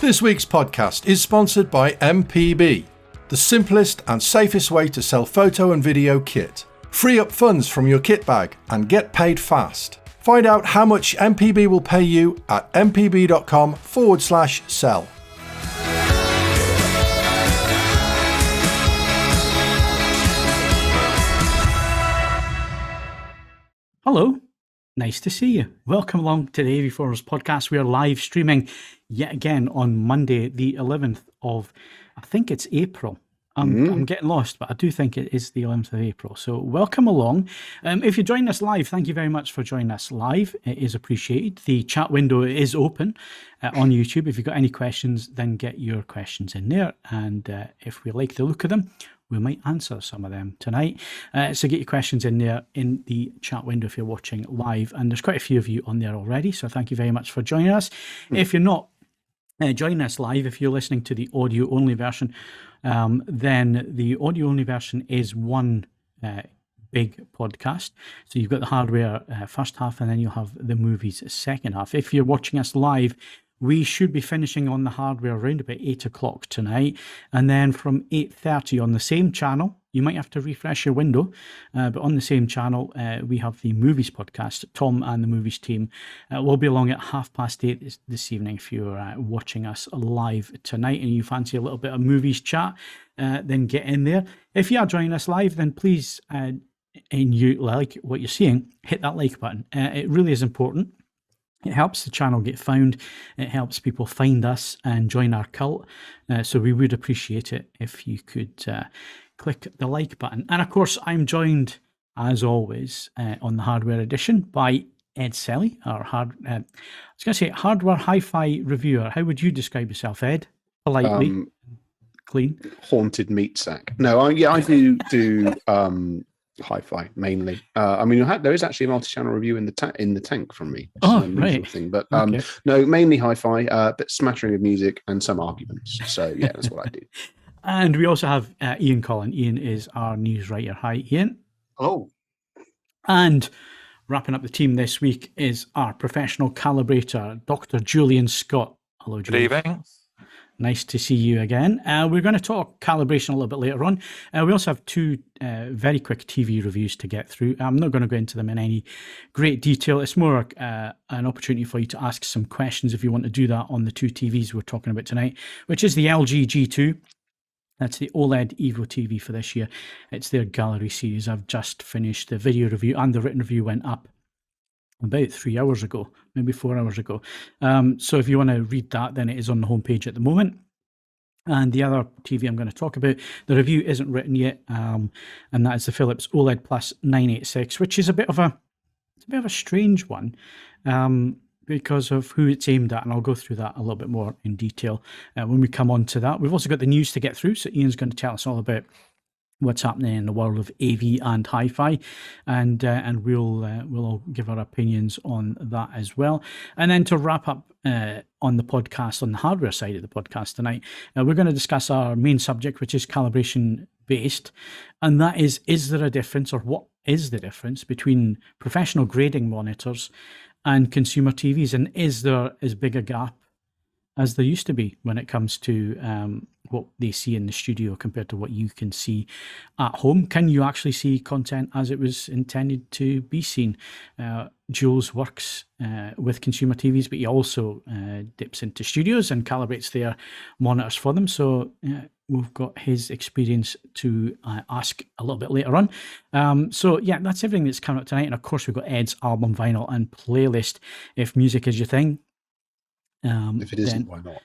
This week's podcast is sponsored by MPB, the simplest and safest way to sell photo and video kit. Free up funds from your kit bag and get paid fast. Find out how much MPB will pay you at mpb.com/sell. Hello, nice to see you. Welcome along to the AVForums Podcast. We are live streaming yet again on Monday, the 11th of, I think it's April. I'm getting lost, but I do think it is the 11th of April. So welcome along. If you're joining us live, thank you very much for joining us live. It is appreciated. The chat window is open on YouTube. If you've got any questions, then get your questions in there. And if we like the look of them, we might answer some of them tonight. So get your questions in there in the chat window if you're watching live. And there's quite a few of you on there already. So thank you very much for joining us. If you're not joining us live, if you're listening to the audio only version, then the audio only version is one big podcast. So you've got the hardware first half, and then you'll have the movies second half. If you're watching us live, we should be finishing on the hardware around about 8 o'clock tonight. And then from 8:30 on the same channel, you might have to refresh your window, but on the same channel, we have the movies podcast. Tom and the movies team will be along at 8:30 this evening. If you're watching us live tonight and you fancy a little bit of movies chat, then get in there. If you are joining us live, then please, and you like what you're seeing, hit that like button. It really is important. It helps the channel get found. It helps people find us and join our cult. So we would appreciate it if you could click the like button. And of course, I'm joined, as always, on the hardware edition by Ed Selly, our hardware hi-fi reviewer. How would you describe yourself, Ed? Politely, clean. Haunted meat sack. No, I do hi-fi mainly. I mean, there is actually a multi-channel review in the tank from me. Right. Thing, but no, mainly hi-fi, but smattering of music and some arguments. So yeah, that's what I do. And we also have Ian Collin. Ian is our news writer. Hi, Ian. Oh. And wrapping up the team this week is our professional calibrator, Dr. Julian Scott. Hello, Julian. Good evening. Nice to see you again. We're going to talk calibration a little bit later on. We also have two very quick TV reviews to get through. I'm not going to go into them in any great detail. It's more an opportunity for you to ask some questions if you want to do that on the two TVs we're talking about tonight, which is the LG G2. That's the OLED Evo TV for this year. It's their gallery series. I've just finished the video review, and the written review went up about 3 hours ago, maybe 4 hours ago. So if you want to read that, then it is on the homepage at the moment. And the other TV I'm going to talk about, the review isn't written yet, and that is the Philips OLED Plus 986, which is a bit of a strange one because of who it's aimed at, and I'll go through that a little bit more in detail when we come on to that. We've also got the news to get through, so Ian's going to tell us all about what's happening in the world of AV and hi-fi, and we'll all give our opinions on that as well. And then to wrap up on the podcast, on the hardware side of the podcast tonight, we're going to discuss our main subject, which is calibration based, and that is there a difference, or what is the difference between professional grading monitors and consumer TVs, and is there as big a gap as there used to be when it comes to what they see in the studio compared to what you can see at home? Can you actually see content as it was intended to be seen? Jules works with consumer TVs, but he also dips into studios and calibrates their monitors for them. So we've got his experience to ask a little bit later on. So yeah, that's everything that's coming up tonight. And of course, we've got Ed's album, vinyl, and playlist. If music is your thing, if it isn't, why not?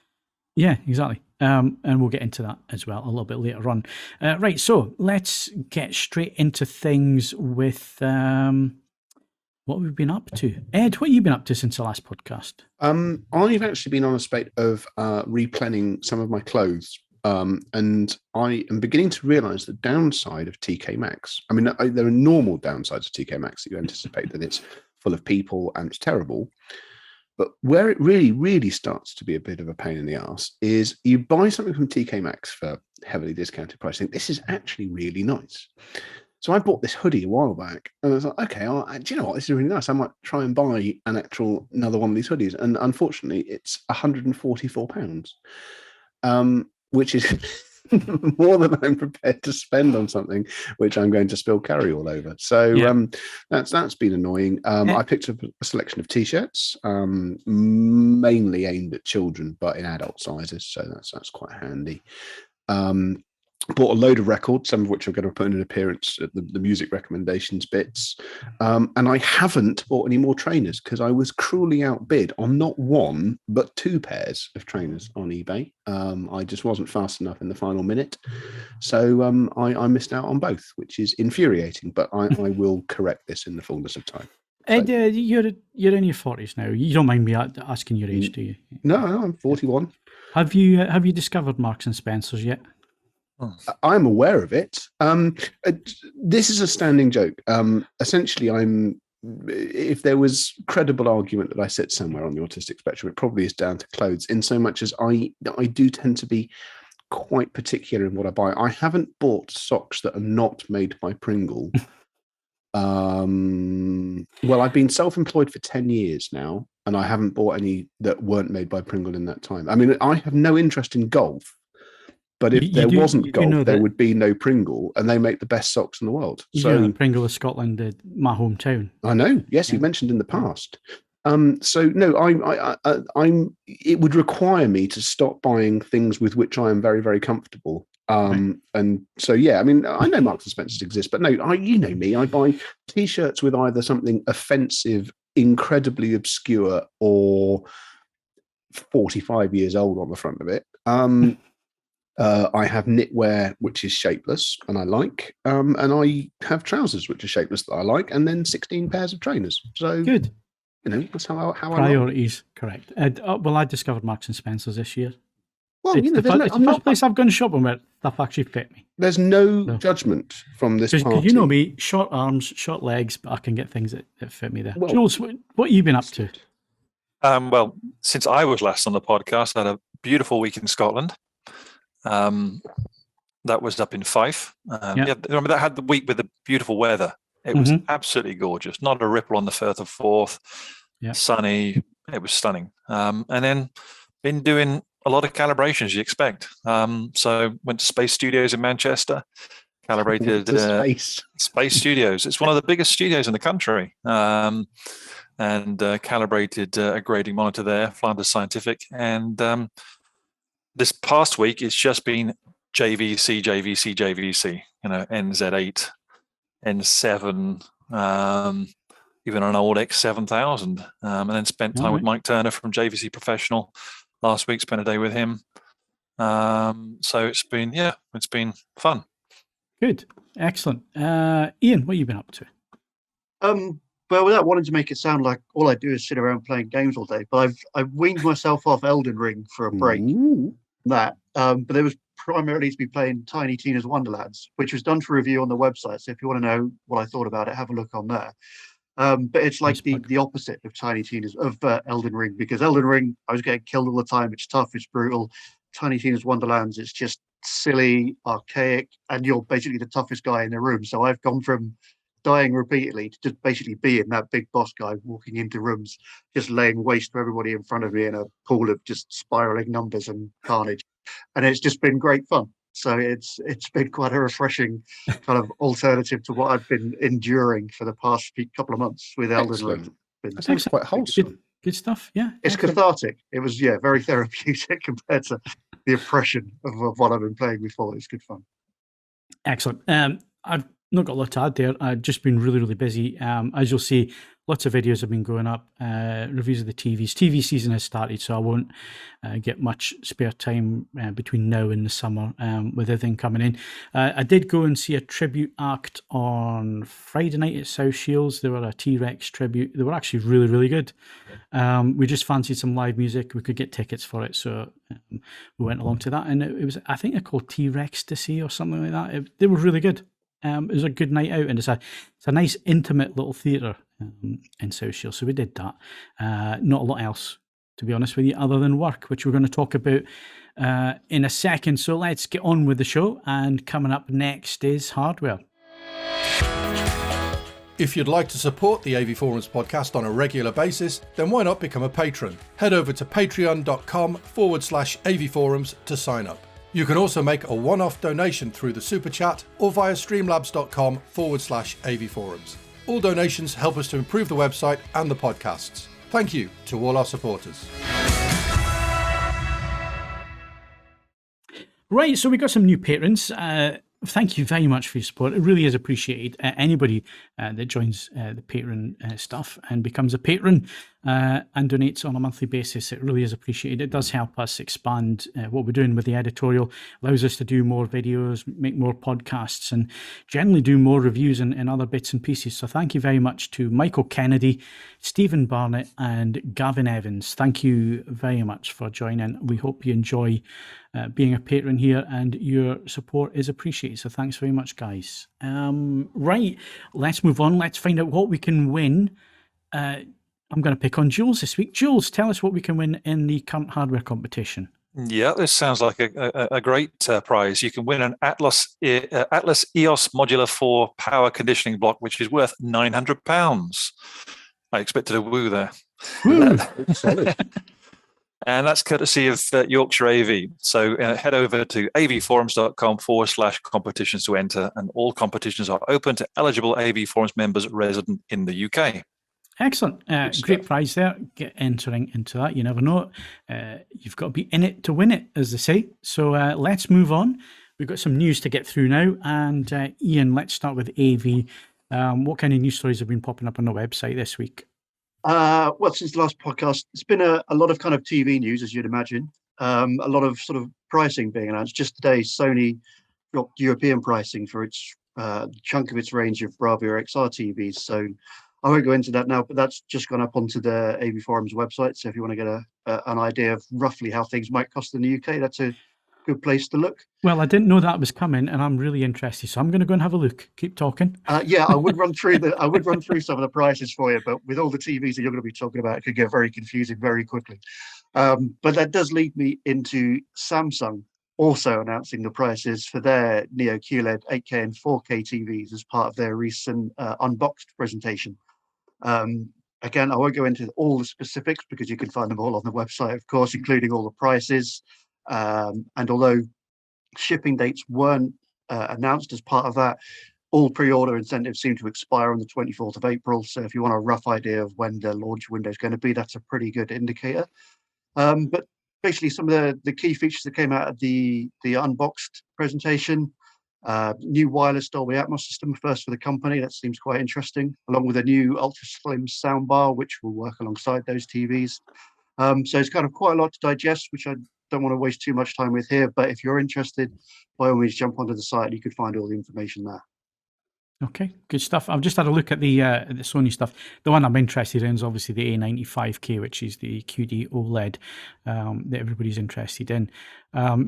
Yeah, exactly. And we'll get into that as well a little bit later on. Right, so let's get straight into things with what we've been up to. Ed, what have you been up to since the last podcast? I've actually been on a spate of replenning some of my clothes. And I am beginning to realise the downside of TK Maxx. I mean, there are normal downsides of TK Maxx that you anticipate, that it's full of people and it's terrible. But where it really, really starts to be a bit of a pain in the ass is you buy something from TK Maxx for heavily discounted price. Think this is actually really nice. So I bought this hoodie a while back, and I was like, okay, do you know what? This is really nice. I might try and buy another one of these hoodies. And unfortunately, it's £144, which is more than I'm prepared to spend on something which I'm going to spill curry all over. So that's been annoying. I picked up a selection of t-shirts, mainly aimed at children, but in adult sizes. So that's quite handy. Bought a load of records, some of which I'm going to put in an appearance at the music recommendations bits. And I haven't bought any more trainers because I was cruelly outbid on not one, but 2 pairs of trainers on eBay. I just wasn't fast enough in the final minute. So I missed out on both, which is infuriating, but I will correct this in the fullness of time. Ed, you're in your 40s now. You don't mind me asking your age, do you? No, I'm 41. Have you discovered Marks and Spencer's yet? I'm aware of it. This is a standing joke. Essentially, if there was credible argument that I sit somewhere on the autistic spectrum, it probably is down to clothes, in so much as I do tend to be quite particular in what I buy. I haven't bought socks that are not made by Pringle. Well, I've been self-employed for 10 years now, and I haven't bought any that weren't made by Pringle in that time. I mean, I have no interest in golf. But if there wasn't golf, there would be no Pringle, and they make the best socks in the world. So Pringle of Scotland, my hometown. I know. Yes, you mentioned in the past. So no, I'm. It would require me to stop buying things with which I am very, very comfortable. And so yeah, I mean, I know Marks and Spencer's exist, but no, you know me. I buy t-shirts with either something offensive, incredibly obscure, or 45 years old on the front of it. I have knitwear which is shapeless and I like, and I have trousers which are shapeless that I like, and then 16 pairs of trainers. So good. You know, that's how priorities. Correct. Well, I discovered Marks and Spencer's this year. Well, it's the first place I've gone shopping where stuff actually fit me. There's no judgment from this party. You know me, short arms, short legs, but I can get things that fit me there. Well, Jules, what have you been up to? Well, since I was last on the podcast, I had a beautiful week in Scotland. That was up in Fife. Remember that had the week with the beautiful weather. It was absolutely gorgeous. Not a ripple on the Firth of Forth. Sunny. It was stunning. And then been doing a lot of calibrations, you expect. So went to Space Studios in Manchester, calibrated Space Studios. It's one of the biggest studios in the country. And calibrated a grading monitor there, Flanders Scientific. And this past week, it's just been JVC, you know, NZ8, N7, even an old X7000. And then spent time with Mike Turner from JVC Professional last week, spent a day with him. So it's been fun. Good. Excellent. Ian, what have you been up to? Well, without wanting to make it sound like all I do is sit around playing games all day, but I've weaned myself off Elden Ring for a break. But there was primarily to be playing Tiny Tina's Wonderlands, which was done for review on the website. So if you want to know what I thought about it, have a look on there. But it's like the opposite of Tiny Tina's Elden Ring, because Elden Ring, I was getting killed all the time. It's tough, it's brutal. Tiny Tina's Wonderlands, it's just silly, archaic, and you're basically the toughest guy in the room. So I've gone from dying repeatedly to just basically being that big boss guy walking into rooms, just laying waste to everybody in front of me in a pool of just spiraling numbers and carnage. And it's just been great fun. So it's been quite a refreshing kind of alternative to what I've been enduring for the past couple of months with Elden Ring. That sounds quite wholesome. Good stuff. Yeah, it's cathartic. It was very therapeutic compared to the oppression of what I've been playing before. It's good fun. Excellent. I've not got a lot to add there. I've just been really, really busy. As you'll see, lots of videos have been going up, reviews of the TVs. TV season has started, so I won't get much spare time between now and the summer with everything coming in. I did go and see a tribute act on Friday night at South Shields. They were a T-Rex tribute. They were actually really, really good. We just fancied some live music. We could get tickets for it, so we went along to that. And it was, I think they're called T-Rex to see or something like that. They were really good. It was a good night out, and it's a nice intimate little theatre in South Shields, so we did that. Not a lot else, to be honest with you, other than work, which we're going to talk about in a second. So let's get on with the show, and coming up next is hardware. If you'd like to support the AVForums podcast on a regular basis, then why not become a patron? Head over to patreon.com/AVForums to sign up. You can also make a one-off donation through the Super Chat or via streamlabs.com/AVForums. All donations help us to improve the website and the podcasts. Thank you to all our supporters. Right, so we got some new patrons. Thank you very much for your support. It really is appreciated. Anybody that joins the Patreon stuff and becomes a patron and donates on a monthly basis, it really is appreciated. It does help us expand what we're doing with the editorial, allows us to do more videos, make more podcasts, and generally do more reviews and other bits and pieces. So thank you very much to Michael Kennedy, Stephen Barnett, and Gavin Evans. Thank you very much for joining. We hope you enjoy being a patron here, and your support is appreciated. So thanks very much, guys. Right, let's move on. Let's find out what we can win. I'm going to pick on Jules this week. Jules, tell us what we can win in the current hardware competition. Yeah, this sounds like a great prize. You can win an Atlas EOS Modular 4 power conditioning block, which is worth £900. I expected a woo there. Solid. And that's courtesy of Yorkshire AV. So head over to avforums.com/competitions to enter, and all competitions are open to eligible AV Forums members resident in the UK. Excellent. Great prize there. Get entering into that. You never know. You've got to be in it to win it, as they say. So let's move on. We've got some news to get through now. And Ian, let's start with AV. What kind of news stories have been popping up on the website this week? Well, since the last podcast, it's been a lot of kind of TV news, as you'd imagine. A lot of sort of pricing being announced. Just today, Sony dropped European pricing for its chunk of its range of Bravia XR TVs. So I won't go into that now, but that's just gone up onto the AVForums website. So if you want to get an idea of roughly how things might cost in the UK, that's a good place to look. Well, I didn't know that was coming, and I'm really interested, so I'm going to go and have a look. Keep talking. Yeah, I would run through some of the prices for you, but with all the TVs that you're going to be talking about, it could get very confusing very quickly. But that does lead me into Samsung also announcing the prices for their Neo QLED 8K and 4K TVs as part of their recent unboxed presentation. Again, I won't go into all the specifics because you can find them all on the website, of course, including all the prices. And although shipping dates weren't announced as part of that, all pre-order incentives seem to expire on the 24th of April. So if you want a rough idea of when the launch window is going to be, that's a pretty good indicator. But basically, some of the key features that came out of the unboxed presentation: new wireless Dolby Atmos system, first for the company. That seems quite interesting, along with a new ultra slim soundbar, which will work alongside those TVs. So it's kind of quite a lot to digest, which I don't want to waste too much time with here, but if you're interested, by all means jump onto the site. You could find all the information there. Okay, good stuff. I've just had a look at the Sony stuff. The one I'm interested in is obviously the A95K, which is the QD OLED that everybody's interested in.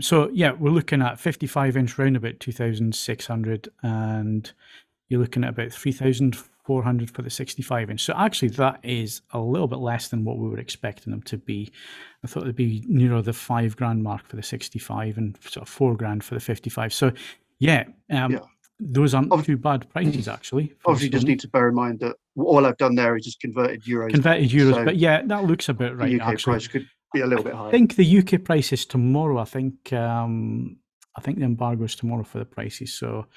So yeah, we're looking at 55-inch round about 2,600, and you're looking at about 3,400 for the 65-inch. So actually, that is a little bit less than what we were expecting them to be. I thought it'd be nearer the $5,000 mark for the 65 and sort of $4,000 for the 55. So yeah. Those aren't too bad prices, actually. Obviously, just need to bear in mind that all I've done there is just converted euros. So but yeah, that looks about right. The UK actually, price could be a little bit higher. I think the UK price is tomorrow. I think the embargo is tomorrow for the prices. So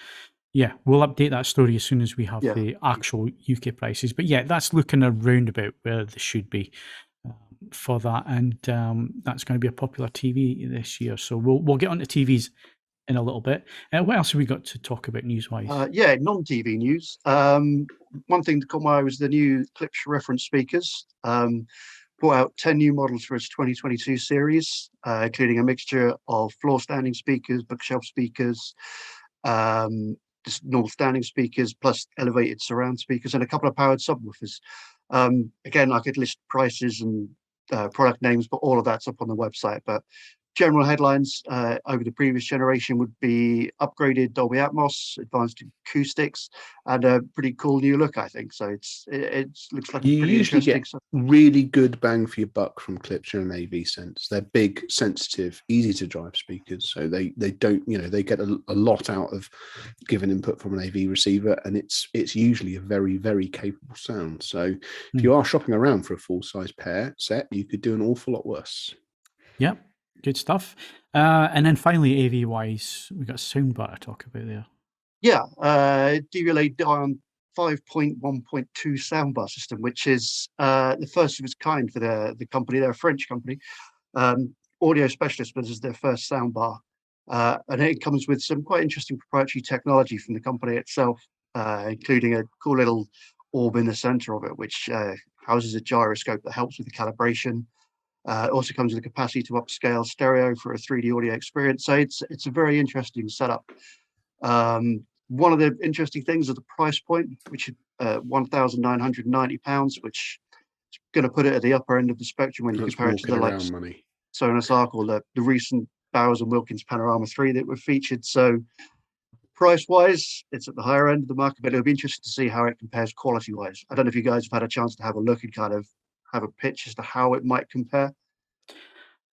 yeah, we'll update that story as soon as we have the actual UK prices. But yeah, that's looking around about where they should be for that, and that's going to be a popular TV this year. So we'll get onto TVs in a little bit. What else have we got to talk about news-wise? Non-TV news. One thing that caught my eye was the new Klipsch reference speakers. Brought out 10 new models for its 2022 series, including a mixture of floor-standing speakers, bookshelf speakers, just normal standing speakers, plus elevated surround speakers, and a couple of powered subwoofers. Again, I could list prices and product names, but all of that's up on the website. But general headlines over the previous generation would be upgraded Dolby Atmos, advanced acoustics, and a pretty cool new look, I think. So it looks like You a pretty usually interesting. get really good bang for your buck from clips in an AV sense. They're big, sensitive, easy to drive speakers, so they don't, they get a lot out of given input from an AV receiver, and it's usually a very, very capable sound. So if you are shopping around for a full size pair set, you could do an awful lot worse. Yep. Good stuff. And then finally, AV-wise, we've got a soundbar to talk about there. Yeah, DVLA Dion 5.1.2 soundbar system, which is the first of its kind for the company. They're a French company. Audio Specialist, but this is their first soundbar. And it comes with some quite interesting proprietary technology from the company itself, including a cool little orb in the center of it, which houses a gyroscope that helps with the calibration. It also comes with the capacity to upscale stereo for a 3D audio experience. So it's a very interesting setup. One of the interesting things is the price point, which is £1,990, which is going to put it at the upper end of the spectrum when you compare it to the likes Sonos Arc or the recent Bowers and Wilkins Panorama 3 that were featured. So price-wise, it's at the higher end of the market, but it'll be interesting to see how it compares quality-wise. I don't know if you guys have had a chance to have a look and kind of have a pitch as to how it might compare.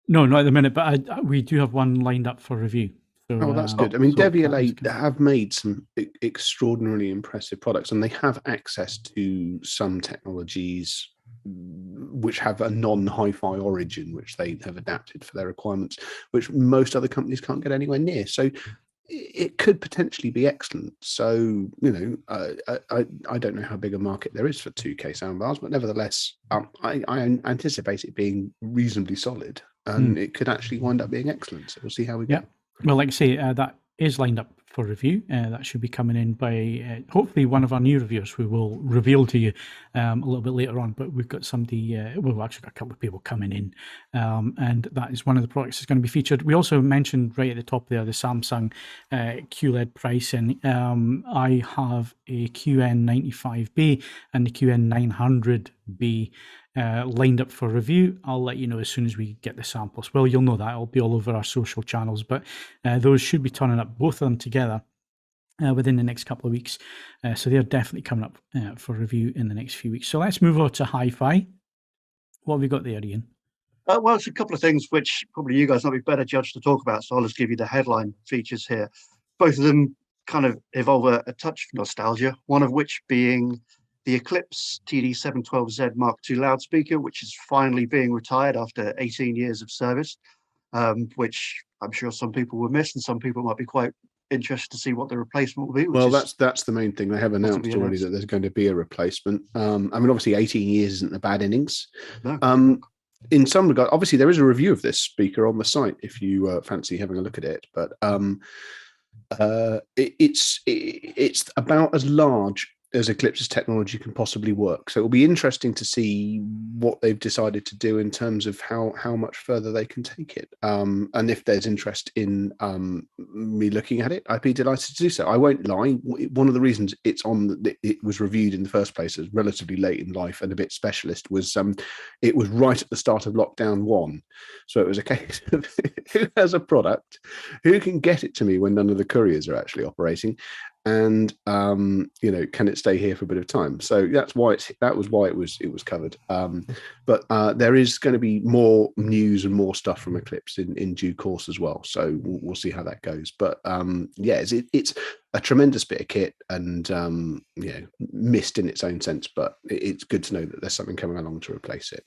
No, not at the minute, but we do have one lined up for review. So, that's good. I mean, DVLA have made some extraordinarily impressive products, and they have access to some technologies which have a non-hi-fi origin, which they have adapted for their requirements, which most other companies can't get anywhere near. So it could potentially be excellent. So, I don't know how big a market there is for 2K soundbars, but nevertheless, I anticipate it being reasonably solid, and it could actually wind up being excellent. So we'll see how we go. Well, like I say, that is lined up for review. That should be coming in by hopefully one of our new reviewers we will reveal to you a little bit later on. But we've got somebody, we've actually got a couple of people coming in, and that is one of the products that's going to be featured. We also mentioned right at the top there the Samsung QLED pricing. I have a QN95B and the QN900B lined up for review. I'll let you know as soon as we get the samples. Well, you'll know that. It'll be all over our social channels, but those should be turning up, both of them together, within the next couple of weeks. So they're definitely coming up for review in the next few weeks. So let's move on to hi-fi. What have we got there, Ian? Well, it's a couple of things which probably you guys might be better judged to talk about. So I'll just give you the headline features here. Both of them kind of evolve a touch of nostalgia, one of which being the Eclipse TD712Z Mark II loudspeaker, which is finally being retired after 18 years of service, which I'm sure some people will miss, and some people might be quite interested to see what the replacement will be. Well, that's the main thing. They have announced already that there's going to be a replacement. I mean, obviously 18 years isn't a bad innings. No. In some regard, obviously there is a review of this speaker on the site if you fancy having a look at it, but it's about as large as Eclipse's technology can possibly work. So it'll be interesting to see what they've decided to do in terms of how much further they can take it. And if there's interest in me looking at it, I'd be delighted to do so. I won't lie. One of the reasons it was reviewed in the first place as relatively late in life and a bit specialist was it was right at the start of lockdown 1. So it was a case of who has a product, who can get it to me when none of the couriers are actually operating, and can it stay here for a bit of time? So that was why it was covered. But there is going to be more news and more stuff from Eclipse in due course as well. So we'll see how that goes. But it's a tremendous bit of kit, and missed in its own sense. But it's good to know that there's something coming along to replace it.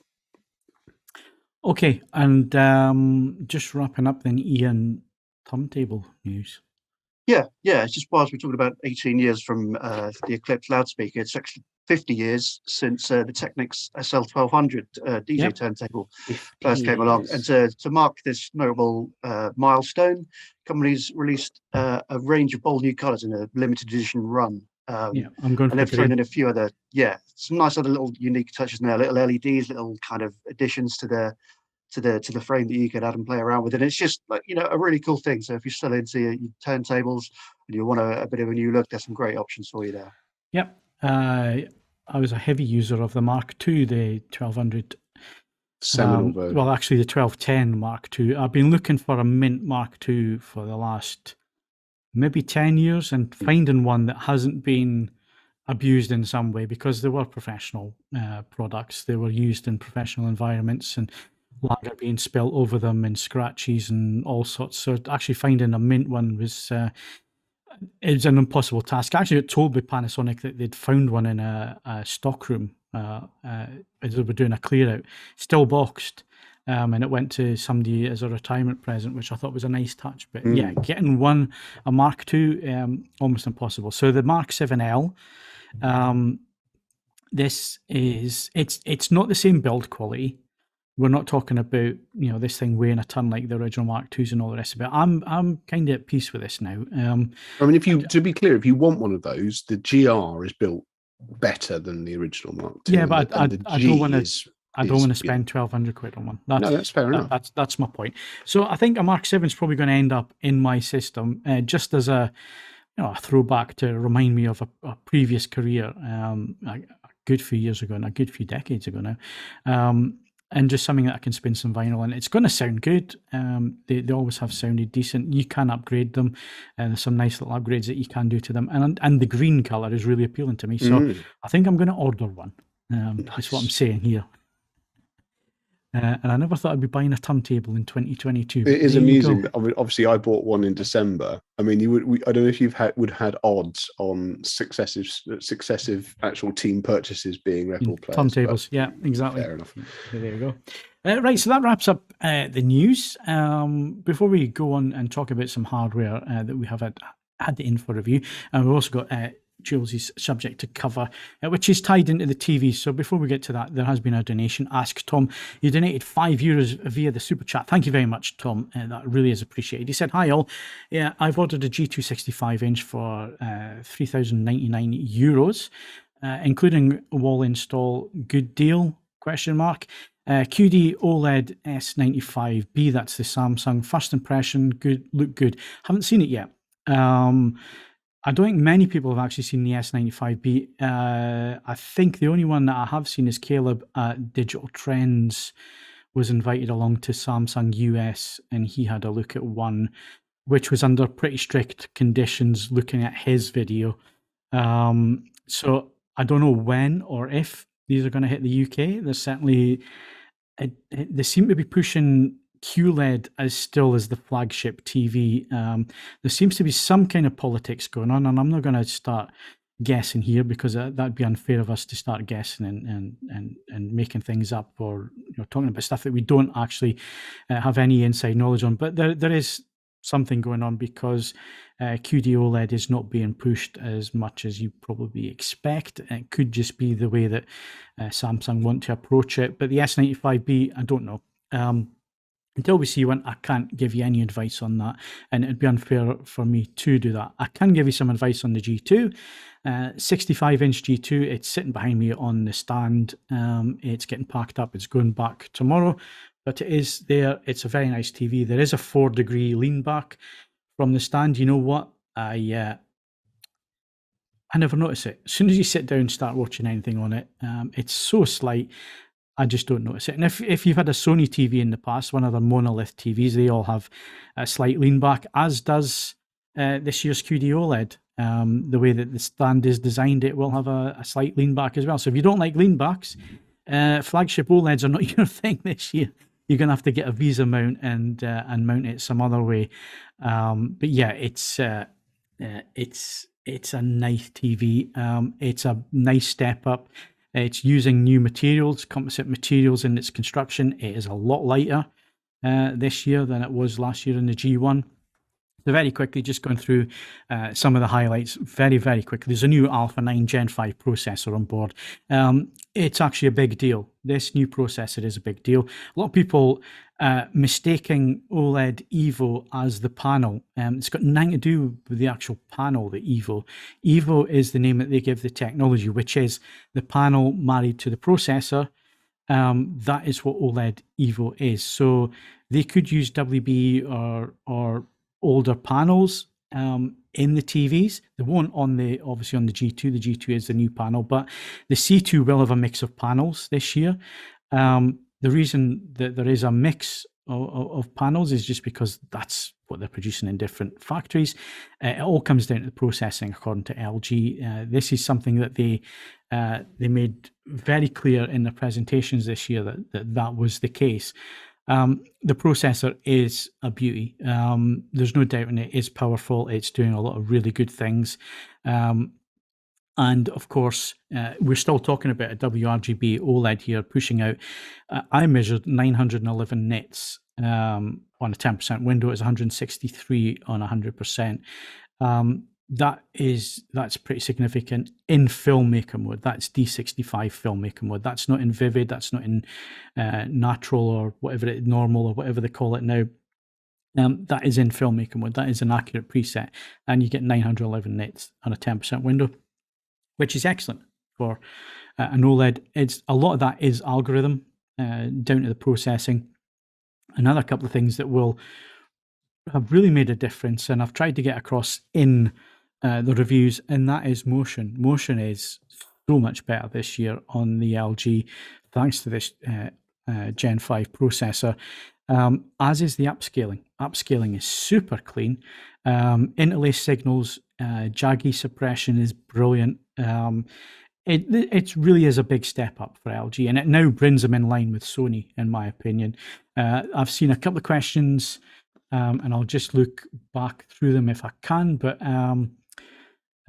Okay, and just wrapping up then, Ian, turntable news. Yeah. It's just whilst we're talking about 18 years from the Eclipse loudspeaker, it's actually 50 years since the Technics SL1200 DJ turntable first came along. And to mark this notable milestone, companies released a range of bold new colours in a limited edition run. I'm going and they've thrown in a few other, some nice other little unique touches in there, little LEDs, little kind of additions to the frame that you can add and play around with, and it's just like a really cool thing. So if you're still into your turntables and you want a bit of a new look, there's some great options for you there. Yep, I was a heavy user of the Mark II, the 1200 Seminal version. Well, actually, the 1210 Mark II. I've been looking for a mint Mark II for the last maybe 10 years and finding one that hasn't been abused in some way, because they were professional products. They were used in professional environments and lager being spilt over them and scratches and all sorts. So actually finding a mint one was it's an impossible task. Actually, it told by Panasonic that they'd found one in a stockroom as they were doing a clear out, still boxed. And it went to somebody as a retirement present, which I thought was a nice touch. But yeah, getting a Mark II, almost impossible. So the Mark 7L, this is, it's not the same build quality. We're not talking about, this thing weighing a ton like the original Mark IIs and all the rest of it. I'm kind of at peace with this now. I mean, to be clear, if you want one of those, the GR is built better than the original Mark II. Yeah, but I don't want to. I don't want to spend 1,200 quid on one. No, that's fair enough. That's my point. So I think a Mark 7 is probably going to end up in my system, just as a throwback to remind me of a previous career, a good few years ago and a good few decades ago now, and just something that I can spin some vinyl in. It's going to sound good. They always have sounded decent. You can upgrade them, and there's some nice little upgrades that you can do to them. And the green color is really appealing to me. So I think I'm going to order one. That's what I'm saying here. And I never thought I'd be buying a turntable in 2022. It is amusing. Obviously, I bought one in December. I mean, I don't know if you've had odds on successive actual team purchases being Rebel players. Turntables, yeah, exactly. Fair enough. There you go. Right, so that wraps up the news. Before we go on and talk about some hardware that we have had in for review, and we've also got Jules's subject to cover, which is tied into the TV. So before we get to that, there has been a donation. Ask Tom. He donated €5 via the super chat. Thank you very much, Tom. That really is appreciated. He said, "Hi all. Yeah, I've ordered a G2 65-inch for €3,099, including a wall install. Good deal? ? QD OLED S95B. That's the Samsung. First impression, good. Look good. Haven't seen it yet. I don't think many people have actually seen the S95B. I think the only one that I have seen is Caleb at Digital Trends was invited along to Samsung US, and he had a look at one, which was under pretty strict conditions looking at his video. So I don't know when or if these are going to hit the UK. There's certainly, they seem to be pushing QLED as the flagship TV. There seems to be some kind of politics going on, and I'm not going to start guessing here because that'd be unfair of us to start guessing and making things up or talking about stuff that we don't actually have any inside knowledge on. But there is something going on because QD OLED is not being pushed as much as you probably expect. It could just be the way that Samsung want to approach it. But the S95B, I don't know. Until we see one, I can't give you any advice on that, and it'd be unfair for me to do that. I can give you some advice on the G2, 65-inch G2. It's sitting behind me on the stand. It's getting packed up. It's going back tomorrow, but it is there. It's a very nice TV. There is a 4-degree lean back from the stand. You know what? I never notice it. As soon as you sit down and start watching anything on it, it's so slight. I just don't notice it. And if you've had a Sony TV in the past, one of the monolith TVs, they all have a slight lean back, as does this year's QD OLED. The way that the stand is designed, it will have a slight lean back as well. So if you don't like lean backs, flagship OLEDs are not your thing this year. You're going to have to get a Visa mount and mount it some other way. But yeah, it's a nice TV. It's a nice step up. It's using new materials, composite materials in its construction. It is a lot lighter this year than it was last year in the G1. So very quickly, just going through some of the highlights very, very quickly. There's a new Alpha 9 Gen 5 processor on board. It's actually a big deal. This new processor is a big deal. A lot of people mistaking OLED Evo as the panel. It's got nothing to do with the actual panel, the Evo. Evo is the name that they give the technology, which is the panel married to the processor. That is what OLED Evo is. So they could use WB or older panels in the TVs. They won't obviously on the G2. The G2 is the new panel, but the C2 will have a mix of panels this year. The reason that there is a mix of panels is just because that's what they're producing in different factories. It all comes down to the processing, according to LG. This is something that they made very clear in their presentations this year that was the case. The processor is a beauty. There's no doubt in it. It's powerful. It's doing a lot of really good things. And of course, we're still talking about a WRGB OLED here, pushing out. I measured 911 nits on a 10% window. It's 163 on 100%. That's pretty significant in filmmaker mode. That's D65 filmmaker mode. That's not in vivid. That's not in natural or whatever normal or whatever they call it now. That is in filmmaker mode. That is an accurate preset, and you get 911 nits on a 10% window, which is excellent for an OLED. A lot of that is algorithm down to the processing. Another couple of things that will have really made a difference, and I've tried to get across in the reviews, and that is motion. Motion is so much better this year on the LG, thanks to this Gen 5 processor, as is the upscaling. Upscaling is super clean. Interlace signals, jaggy suppression is brilliant. It really is a big step up for LG, and it now brings them in line with Sony, in my opinion. I've seen a couple of questions, and I'll just look back through them if I can, but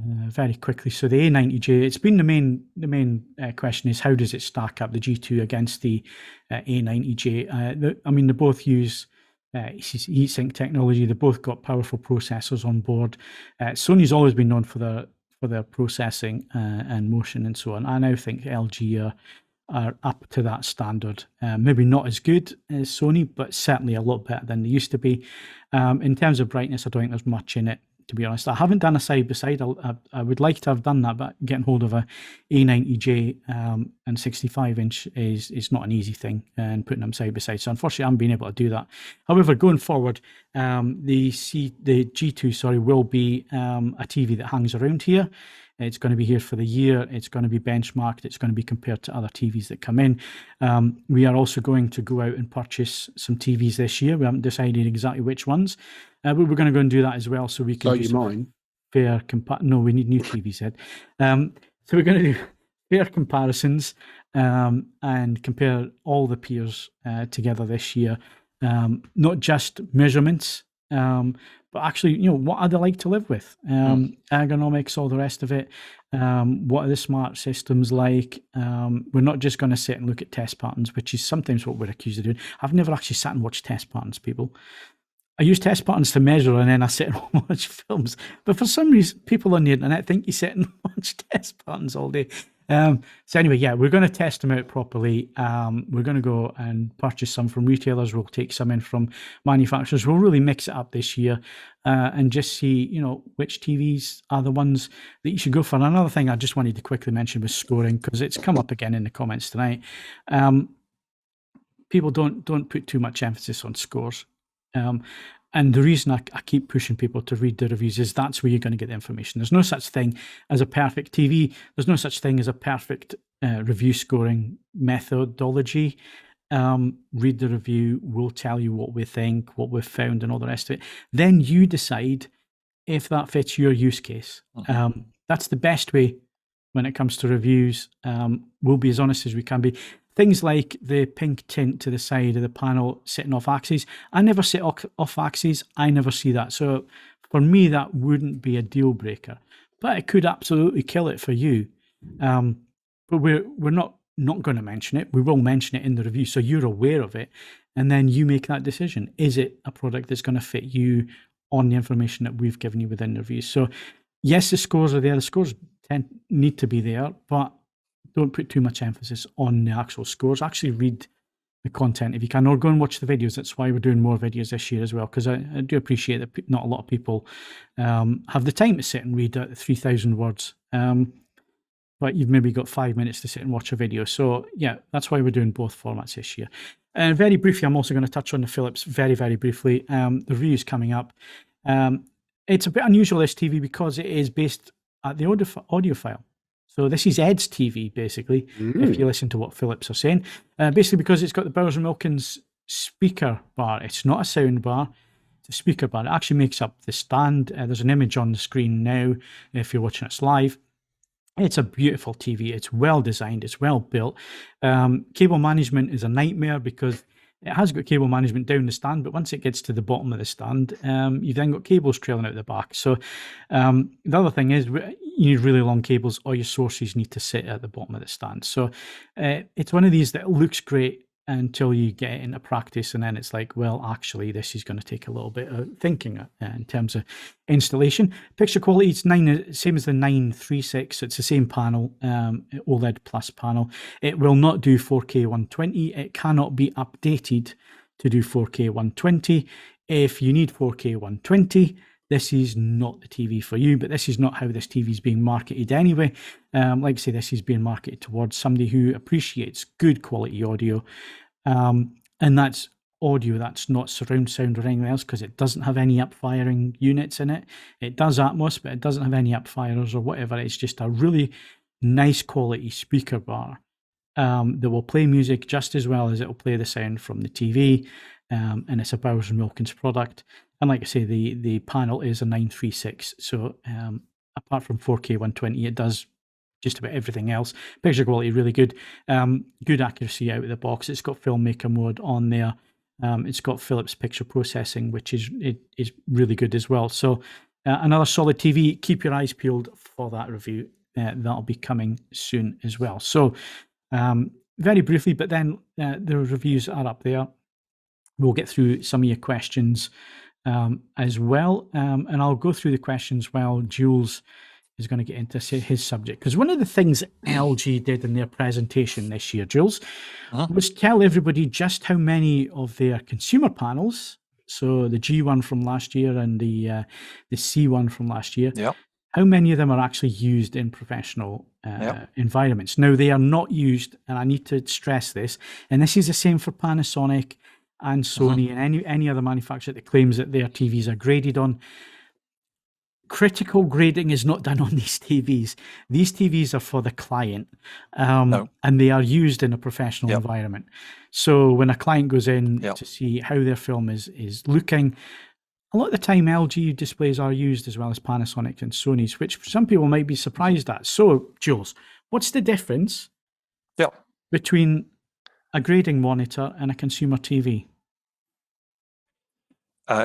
very quickly. So the A90J, it's been the main question is, how does it stack up, the G2 against the A90J? They both use heatsink technology. They both got powerful processors on board. Sony's always been known for their processing and motion and so on. I now think LG are up to that standard. Maybe not as good as Sony, but certainly a lot better than they used to be. In terms of brightness, I don't think there's much in it, to be honest. I haven't done a side-by-side. I would like to have done that, but getting hold of a A90J and 65-inch is not an easy thing, and putting them side-by-side. So unfortunately, I haven't been able to do that. However, going forward, the G2 will be a TV that hangs around here. It's going to be here for the year. It's going to be benchmarked. It's going to be compared to other TVs that come in. We are also going to go out and purchase some TVs this year. We haven't decided exactly which ones, but we're going to go and do that as well, so we can do some fair No, we need new TVs, Ed. So we're going to do fair comparisons and compare all the peers together this year. Not just measurements, but actually, what are they like to live with? Ergonomics, all the rest of it. What are the smart systems like? We're not just going to sit and look at test patterns, which is sometimes what we're accused of doing. I've never actually sat and watched test patterns, people. I use test patterns to measure, and then I sit and watch films. But for some reason, people on the internet think you sit and watch test patterns all day. So anyway, we're going to test them out properly. We're going to go and purchase some from retailers. We'll take some in from manufacturers. We'll really mix it up this year and just see, which TVs are the ones that you should go for. And another thing I just wanted to quickly mention was scoring, because it's come up again in the comments tonight. People don't put too much emphasis on scores. And the reason I keep pushing people to read the reviews is that's where you're going to get the information. There's no such thing as a perfect TV. There's no such thing as a perfect review scoring methodology. Read the review. We'll tell you what we think, what we've found, and all the rest of it. Then you decide if that fits your use case. That's the best way when it comes to reviews. We'll be as honest as we can be. Things like the pink tint to the side of the panel sitting off axis. I never sit off axis. I never see that. So for me, that wouldn't be a deal breaker. But it could absolutely kill it for you. But we're not going to mention it. We will mention it in the review, so you're aware of it. And then you make that decision. Is it a product that's going to fit you on the information that we've given you within the review? So yes, the scores are there. The scores need to be there, but don't put too much emphasis on the actual scores. Actually read the content if you can, or go and watch the videos. That's why we're doing more videos this year as well, because I do appreciate that not a lot of people have the time to sit and read 3,000 words. But you've maybe got 5 minutes to sit and watch a video. So that's why we're doing both formats this year. And very briefly, I'm also going to touch on the Philips very, very briefly. The review is coming up. It's a bit unusual, this TV, because it is based at the audio file. So this is Ed's TV, basically, if you listen to what Philips are saying. Basically, because it's got the Bowers & Wilkins speaker bar. It's not a sound bar. It's a speaker bar. It actually makes up the stand. There's an image on the screen now if you're watching us live. It's a beautiful TV. It's well designed. It's well built. Cable management is a nightmare because it has got cable management down the stand, but once it gets to the bottom of the stand, you've then got cables trailing out the back. So the other thing is you need really long cables, or your sources need to sit at the bottom of the stand. So it's one of these that looks great until you get into practice, and then it's like, well, actually, this is going to take a little bit of thinking in terms of installation. Picture quality, it's same as the 936. It's the same panel, OLED plus panel. It will not do 4K 120. It cannot be updated to do 4K 120. If you need 4K 120, this is not the TV for you, but this is not how this TV is being marketed anyway. Like I say, this is being marketed towards somebody who appreciates good quality audio. And that's audio that's not surround sound or anything else, because it doesn't have any up-firing units in it. It does Atmos, but it doesn't have any up-firers or whatever. It's just a really nice quality speaker bar that will play music just as well as it will play the sound from the TV. And it's a Bowers & Wilkins product. And like I say, the panel is a 936. So apart from 4K 120, it does just about everything else. Picture quality really good. Good accuracy out of the box. It's got filmmaker mode on there. It's got Philips picture processing, which is really good as well. So another solid TV. Keep your eyes peeled for that review. That'll be coming soon as well. So very briefly, but then the reviews are up there. We'll get through some of your questions as well. And I'll go through the questions while Jules is going to get into his subject. Because one of the things LG did in their presentation this year, Jules, was tell everybody just how many of their consumer panels, so the G1 from last year and the C1 from last year, how many of them are actually used in professional environments. Now, they are not used, and I need to stress this, and this is the same for Panasonic and Sony and any other manufacturer that claims that their TVs are graded on. Critical grading is not done on these TVs. These TVs are for the client, and they are used in a professional environment. So when a client goes in to see how their film is looking, a lot of the time LG displays are used as well as Panasonic and Sony's, which some people might be surprised at. So, Jules, what's the difference between a grading monitor and a consumer TV?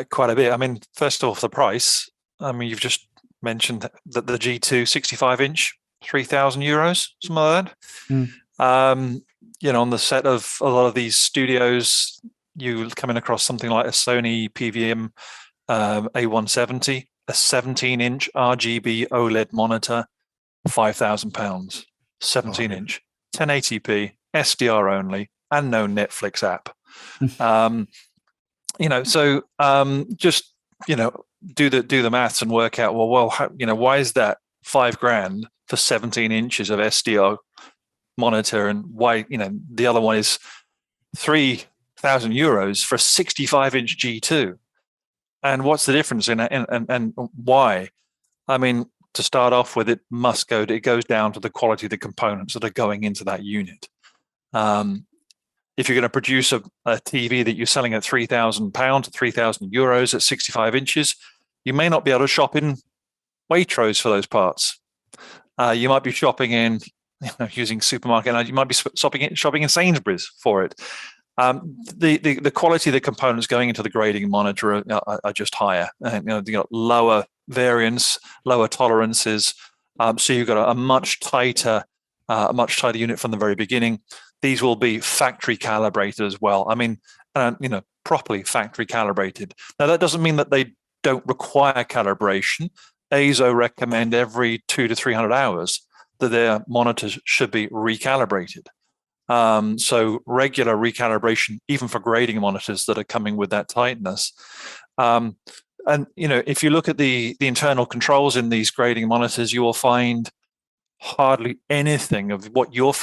Quite a bit. I mean, first off, the price. I mean, you've just mentioned that the G2 65-inch, €3,000, something like that. On the set of a lot of these studios, you coming across something like a Sony PVM A170, a 17-inch RGB OLED monitor, £5,000, 17-inch, 1080p, SDR only, and no Netflix app. Do the maths and work out, why is that $5,000 for 17 inches of SDR monitor, and why, the other one is €3,000 for a 65-inch G2, and what's the difference in and why? I mean, to start off with, it goes down to the quality of the components that are going into that unit. If you're going to produce a TV that you're selling at £3,000 to €3,000 at 65 inches, you may not be able to shop in Waitrose for those parts. You might be shopping in, using supermarket, and you might be shopping in Sainsbury's for it. The quality of the components going into the grading monitor are just higher. You've got lower variance, lower tolerances. So you've got a much tighter unit from the very beginning. These will be factory calibrated as well. I mean, properly factory calibrated. Now, that doesn't mean that they don't require calibration. ASO recommend every 200 to 300 hours that their monitors should be recalibrated. So regular recalibration, even for grading monitors that are coming with that tightness. And if you look at the internal controls in these grading monitors, you will find hardly anything of what we're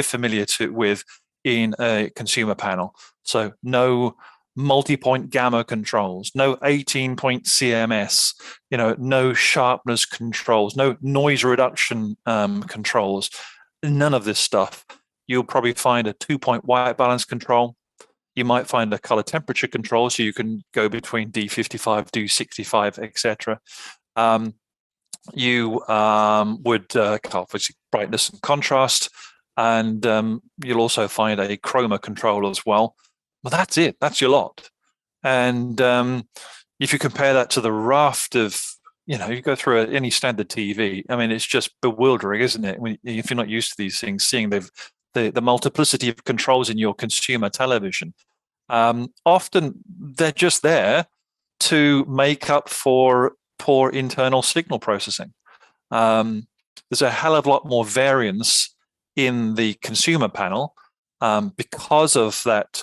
familiar with in a consumer panel. So no multi-point gamma controls, no 18-point CMS, no sharpness controls, no noise reduction controls, none of this stuff. You'll probably find a 2-point white balance control. You might find a color temperature control, so you can go between D55, D65, etc. You would obviously brightness and contrast, and you'll also find a chroma control as well. Well, that's it. That's your lot. And if you compare that to the raft of, you go through any standard TV, I mean, it's just bewildering, isn't it? If you're not used to these things, seeing the multiplicity of controls in your consumer television. Often they're just there to make up for poor internal signal processing. There's a hell of a lot more variance in the consumer panel because of that,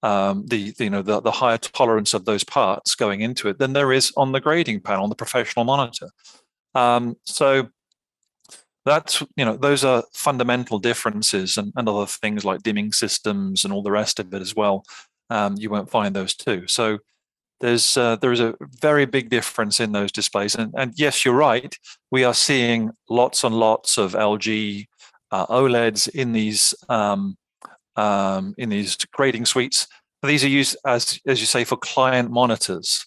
the higher tolerance of those parts going into it than there is on the grading panel, on the professional monitor. So that's, those are fundamental differences, and other things like dimming systems and all the rest of it as well. You won't find those too. So there is a very big difference in those displays. And yes, you're right. We are seeing lots and lots of LG OLEDs in these grading suites. These are used, as you say, for client monitors.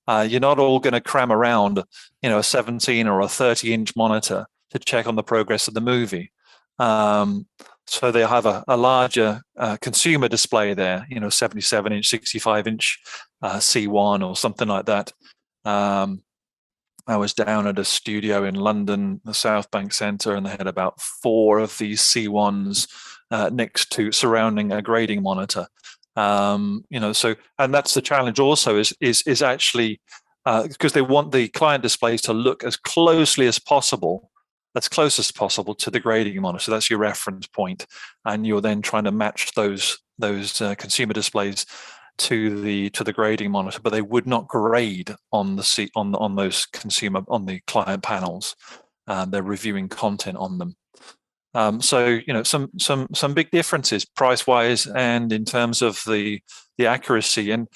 You're not all going to cram around, a 17 or a 30-inch monitor to check on the progress of the movie. So they have a larger consumer display there, 77-inch, 65-inch C1 or something like that. I was down at a studio in London, the South Bank Centre, and they had about 4 of these C1s next to surrounding a grading monitor. So, and that's the challenge also is actually because they want the client displays to look as closely as possible, as close as possible to the grading monitor. So that's your reference point, and you're then trying to match those consumer displays to the grading monitor, but they would not grade on those the client panels. They're reviewing content on them. So some big differences price wise and in terms of the accuracy. And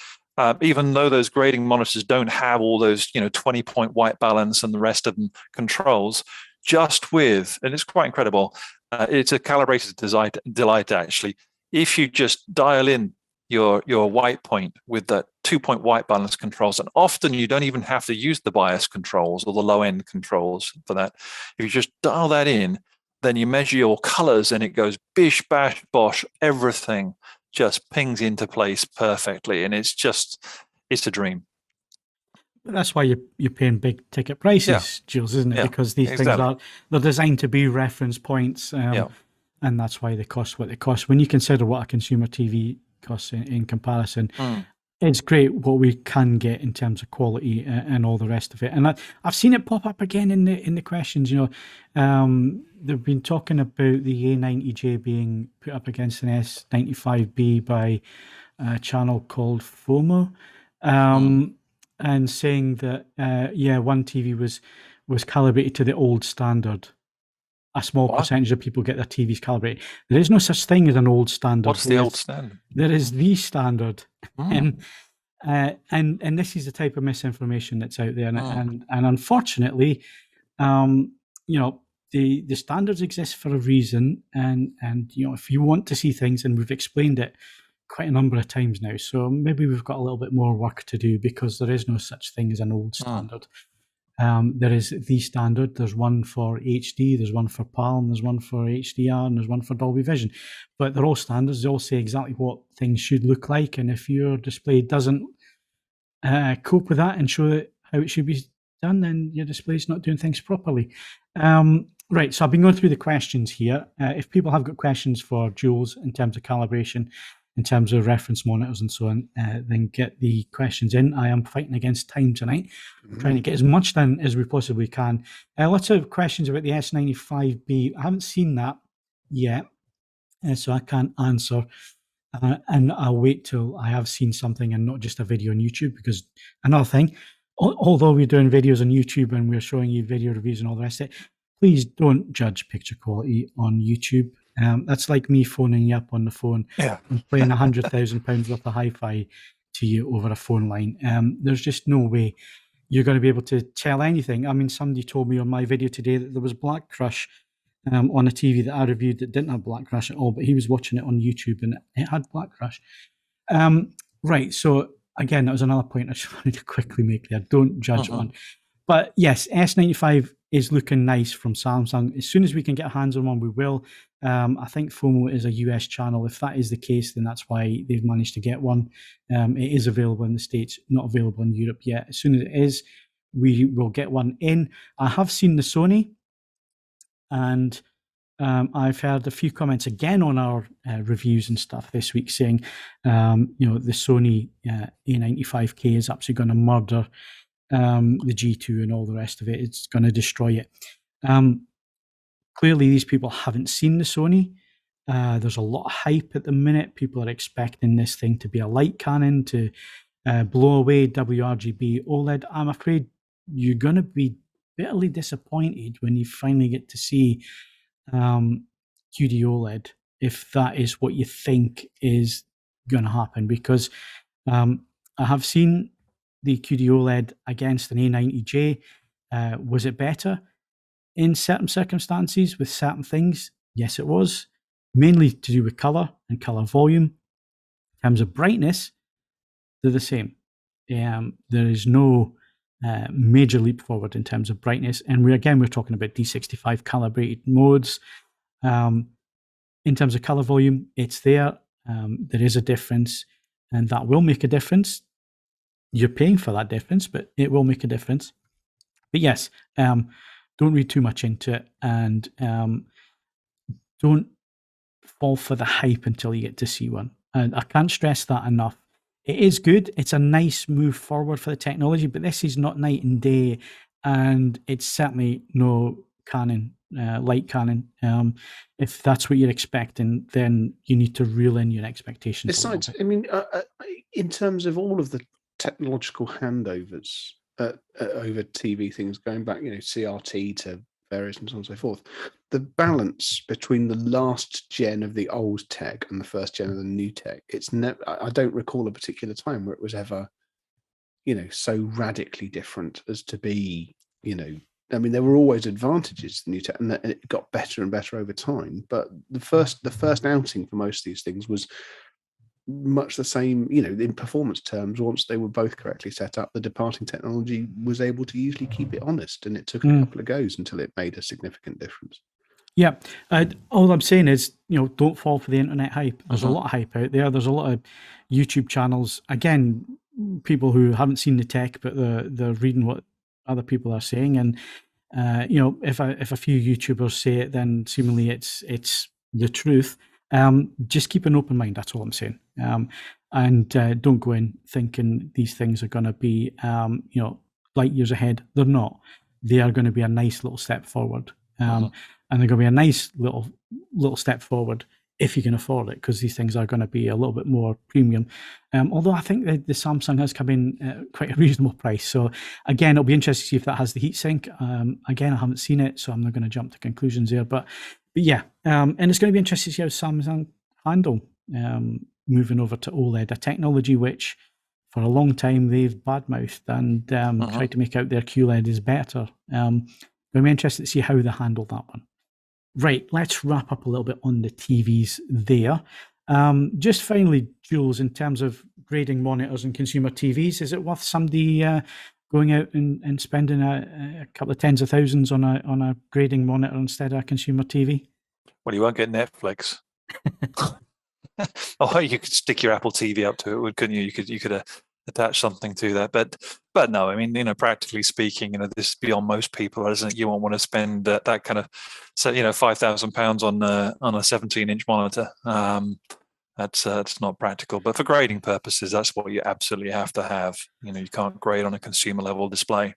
even though those grading monitors don't have all those 20-point white balance and the rest of them controls, just with, and it's quite incredible, it's a calibrated delight actually. If you just dial in your white point with that 2-point white balance controls, and often you don't even have to use the bias controls or the low end controls for that. If you just dial that in, then you measure your colors and it goes bish, bash, bosh, everything just pings into place perfectly. And it's a dream. That's why you're paying big ticket prices, Jules, isn't it? Yeah, because these things they're designed to be reference points. And that's why they cost what they cost. When you consider what a consumer TV costs in comparison, it's great what we can get in terms of quality and all the rest of it. And I've seen it pop up again in the questions. They've been talking about the A90J being put up against an S95B by a channel called FOMO, and saying that one TV was calibrated to the old standard. A small percentage of people get their TVs calibrated. There is no such thing as an old standard. What's the old standard? There is the standard. And this is the type of misinformation that's out there. And unfortunately, the standards exist for a reason. And if you want to see things, and we've explained it quite a number of times now, so maybe we've got a little bit more work to do, because there is no such thing as an old standard. There is the standard. There's one for HD, there's one for Palm, there's one for HDR, and there's one for Dolby Vision. But they're all standards. They all say exactly what things should look like. And if your display doesn't cope with that and show how it should be done, then your display's not doing things properly. Right, so I've been going through the questions here. If people have got questions for Jules in terms of calibration, in terms of reference monitors and so on, then get the questions in. I am fighting against time tonight, trying to get as much done as we possibly can. Lots of questions about the S95B. I haven't seen that yet, so I can't answer. And I'll wait till I have seen something and not just a video on YouTube, because another thing, although we're doing videos on YouTube and we're showing you video reviews and all the rest of it, please don't judge picture quality on YouTube. That's like me phoning you up on the phone and playing £100,000 worth of hi-fi to you over a phone line. There's just no way you're going to be able to tell anything. I mean, somebody told me on my video today that there was Black Crush on a TV that I reviewed that didn't have Black Crush at all, but he was watching it on YouTube and it had Black Crush. Right, so again, that was another point I just wanted to quickly make there. Don't judge on. But yes, S95 is looking nice from Samsung. As soon as we can get our hands on one, we will. I think FOMO is a US channel. If that is the case, then that's why they've managed to get one. It is available in the States, not available in Europe yet. As soon as it is, we will get one in. I have seen the Sony, and I've heard a few comments again on our reviews and stuff this week saying, the Sony A95K is absolutely going to murder the G2 and all the rest of it. It's going to destroy it. Clearly, these people haven't seen the Sony. There's a lot of hype at the minute. People are expecting this thing to be a light cannon, to blow away WRGB OLED. I'm afraid you're going to be bitterly disappointed when you finally get to see QD OLED, if that is what you think is going to happen. Because I have seen the QD OLED against an A90J. Was it better in certain circumstances with certain things? Yes, it was. Mainly to do with color and color volume. In terms of brightness, they're the same. There is no major leap forward in terms of brightness. And we're talking about D65 calibrated modes. In terms of color volume, it's there. There is a difference, and that will make a difference. You're paying for that difference, but it will make a difference. But yes, don't read too much into it, and don't fall for the hype until you get to see one. And I can't stress that enough. It is good. It's a nice move forward for the technology, but this is not night and day, and it's certainly no Canon, light Canon. If that's what you're expecting, then you need to reel in your expectations. Besides, I mean, in terms of all of the technological handovers over TV things going back, CRT to various and so on and so forth, the balance between the last gen of the old tech and the first gen of the new tech, I don't recall a particular time where it was ever, so radically different as to be, I mean, there were always advantages to the new tech, and it got better and better over time. But the first outing for most of these things was much the same, in performance terms. Once they were both correctly set up, the departing technology was able to usually keep it honest, and it took a couple of goes until it made a significant difference. Yeah, all I'm saying is, don't fall for the internet hype. There's a lot of hype out there. There's a lot of YouTube channels, again, people who haven't seen the tech, but they're reading what other people are saying, and if a few YouTubers say it, then seemingly it's the truth. Just keep an open mind. That's all I'm saying. And don't go in thinking these things are going to be light years ahead. They're not. They are going to be a nice little step forward, and they're going to be a nice little step forward if you can afford it, because these things are going to be a little bit more premium. Although I think the Samsung has come in at quite a reasonable price. So again, it'll be interesting to see if that has the heatsink. Again, I haven't seen it, so I'm not going to jump to conclusions there. But yeah, and it's going to be interesting to see how Samsung handle moving over to OLED, a technology which for a long time they've badmouthed and tried to make out their QLED is better. Going to be interested to see how they handle that one. Right, let's wrap up a little bit on the TVs there. Just finally, Jules, in terms of grading monitors and consumer TVs, is it worth somebody going out and spending a couple of tens of thousands on a grading monitor instead of a consumer TV? Well, you won't get Netflix. Oh, you could stick your Apple TV up to it, couldn't you? You could attach something to that, but no, I mean, practically speaking, this is beyond most people, isn't it? You won't want to spend that kind of, £5,000 on a 17-inch monitor. That's not practical. But for grading purposes, that's what you absolutely have to have. You can't grade on a consumer level display.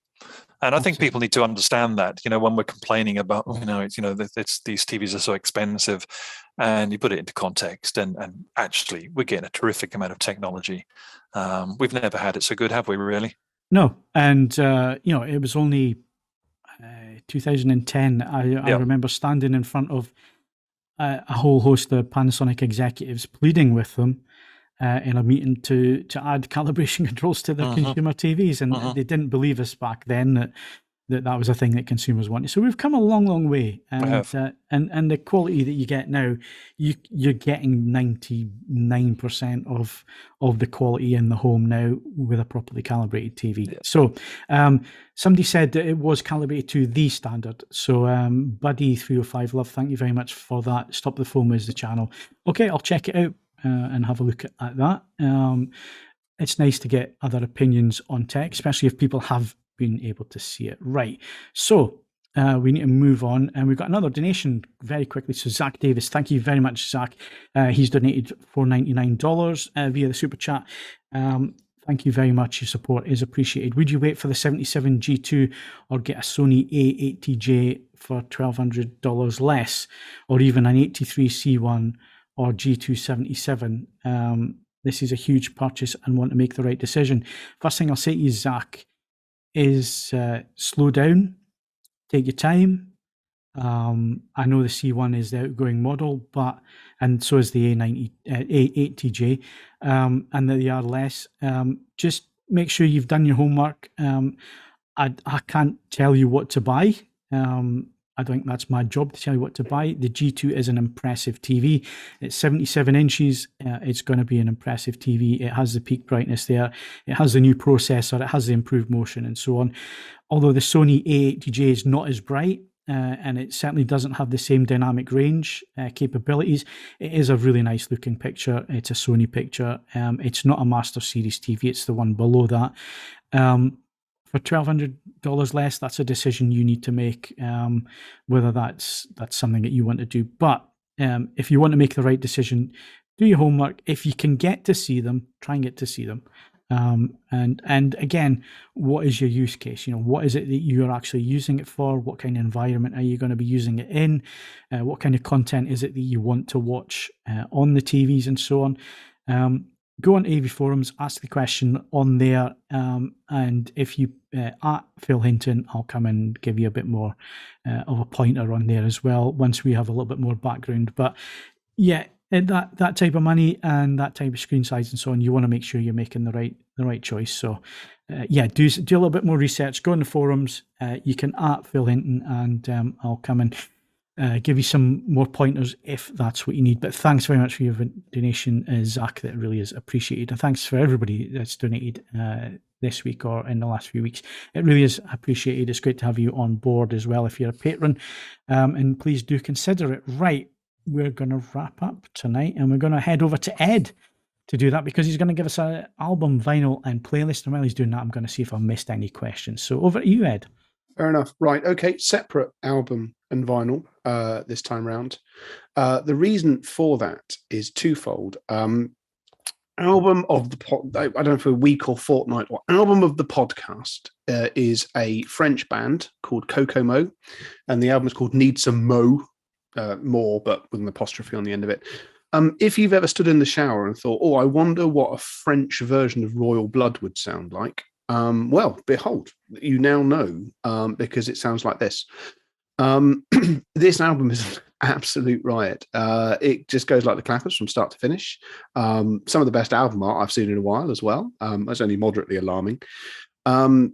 And I think people need to understand that, when we're complaining about, it's these TVs are so expensive, and you put it into context, and actually we're getting a terrific amount of technology. We've never had it so good, have we, really? No. And, it was only 2010. I remember standing in front of a whole host of Panasonic executives pleading with them in a meeting to add calibration controls to their consumer TVs, and they didn't believe us back then that was a thing that consumers wanted. So we've come a long, long way, and the quality that you get now, you're getting 99% of the quality in the home now with a properly calibrated TV. Yeah. So somebody said that it was calibrated to the standard. So Buddy305 Love, thank you very much for that. Stop the Foam is the channel. Okay, I'll check it out and have a look at that. It's nice to get other opinions on tech, especially if people have been able to see it. Right. So we need to move on. And we've got another donation very quickly. So Zach Davis, thank you very much, Zach. He's donated $499 via the super chat. Thank you very much. Your support is appreciated. Would you wait for the 77 G2 or get a Sony A80J for $1,200 less, or even an 83 C1 or G277? This is a huge purchase and want to make the right decision. First thing I'll say to you, Zach, is slow down, take your time. I know the C1 is the outgoing model, and so is the A80J, and that they are less. Just make sure you've done your homework. I can't tell you what to buy. I think that's my job to tell you what to buy. The G2 is an impressive TV. It's 77 inches. It's going to be an impressive TV. It has the peak brightness there. It has the new processor. It has the improved motion and so on. Although the Sony A80J is not as bright, and it certainly doesn't have the same dynamic range capabilities, it is a really nice looking picture. It's a Sony picture. It's not a Master Series TV. It's the one below that. For $1,200 less, that's a decision you need to make, whether that's something that you want to do. But if you want to make the right decision, do your homework. If you can get to see them, try and get to see them. And again, what is your use case? What is it that you're actually using it for? What kind of environment are you going to be using it in? What kind of content is it that you want to watch on the TVs and so on? Go on AV Forums, ask the question on there, and if you at Phil Hinton, I'll come and give you a bit more of a pointer on there as well once we have a little bit more background. But yeah, that type of money and that type of screen size and so on, you want to make sure you're making the right choice. So yeah, do a little bit more research. Go on the forums. You can at Phil Hinton, and I'll come and give you some more pointers if that's what you need. But thanks very much for your donation, Zach. That really is appreciated. And thanks for everybody that's donated this week or in the last few weeks. It really is appreciated. It's great to have you on board as well if you're a patron. And please do consider it. Right, we're going to wrap up tonight, and we're going to head over to Ed to do that, because he's going to give us an album, vinyl, and playlist. And while he's doing that, I'm going to see if I've missed any questions. So over to you, Ed. Fair enough. Right. Okay. Separate album and vinyl this time round. The reason for that is twofold. Album of the I don't know if a week or fortnight, or album of the podcast is a French band called Kokomo, and the album is called Need Some Mo, more, but with an apostrophe on the end of it. If you've ever stood in the shower and thought, I wonder what a French version of Royal Blood would sound like, well, behold, you now know, because it sounds like this. This album is an absolute riot. It just goes like the clappers from start to finish. Some of the best album art I've seen in a while as well. That's only moderately alarming. The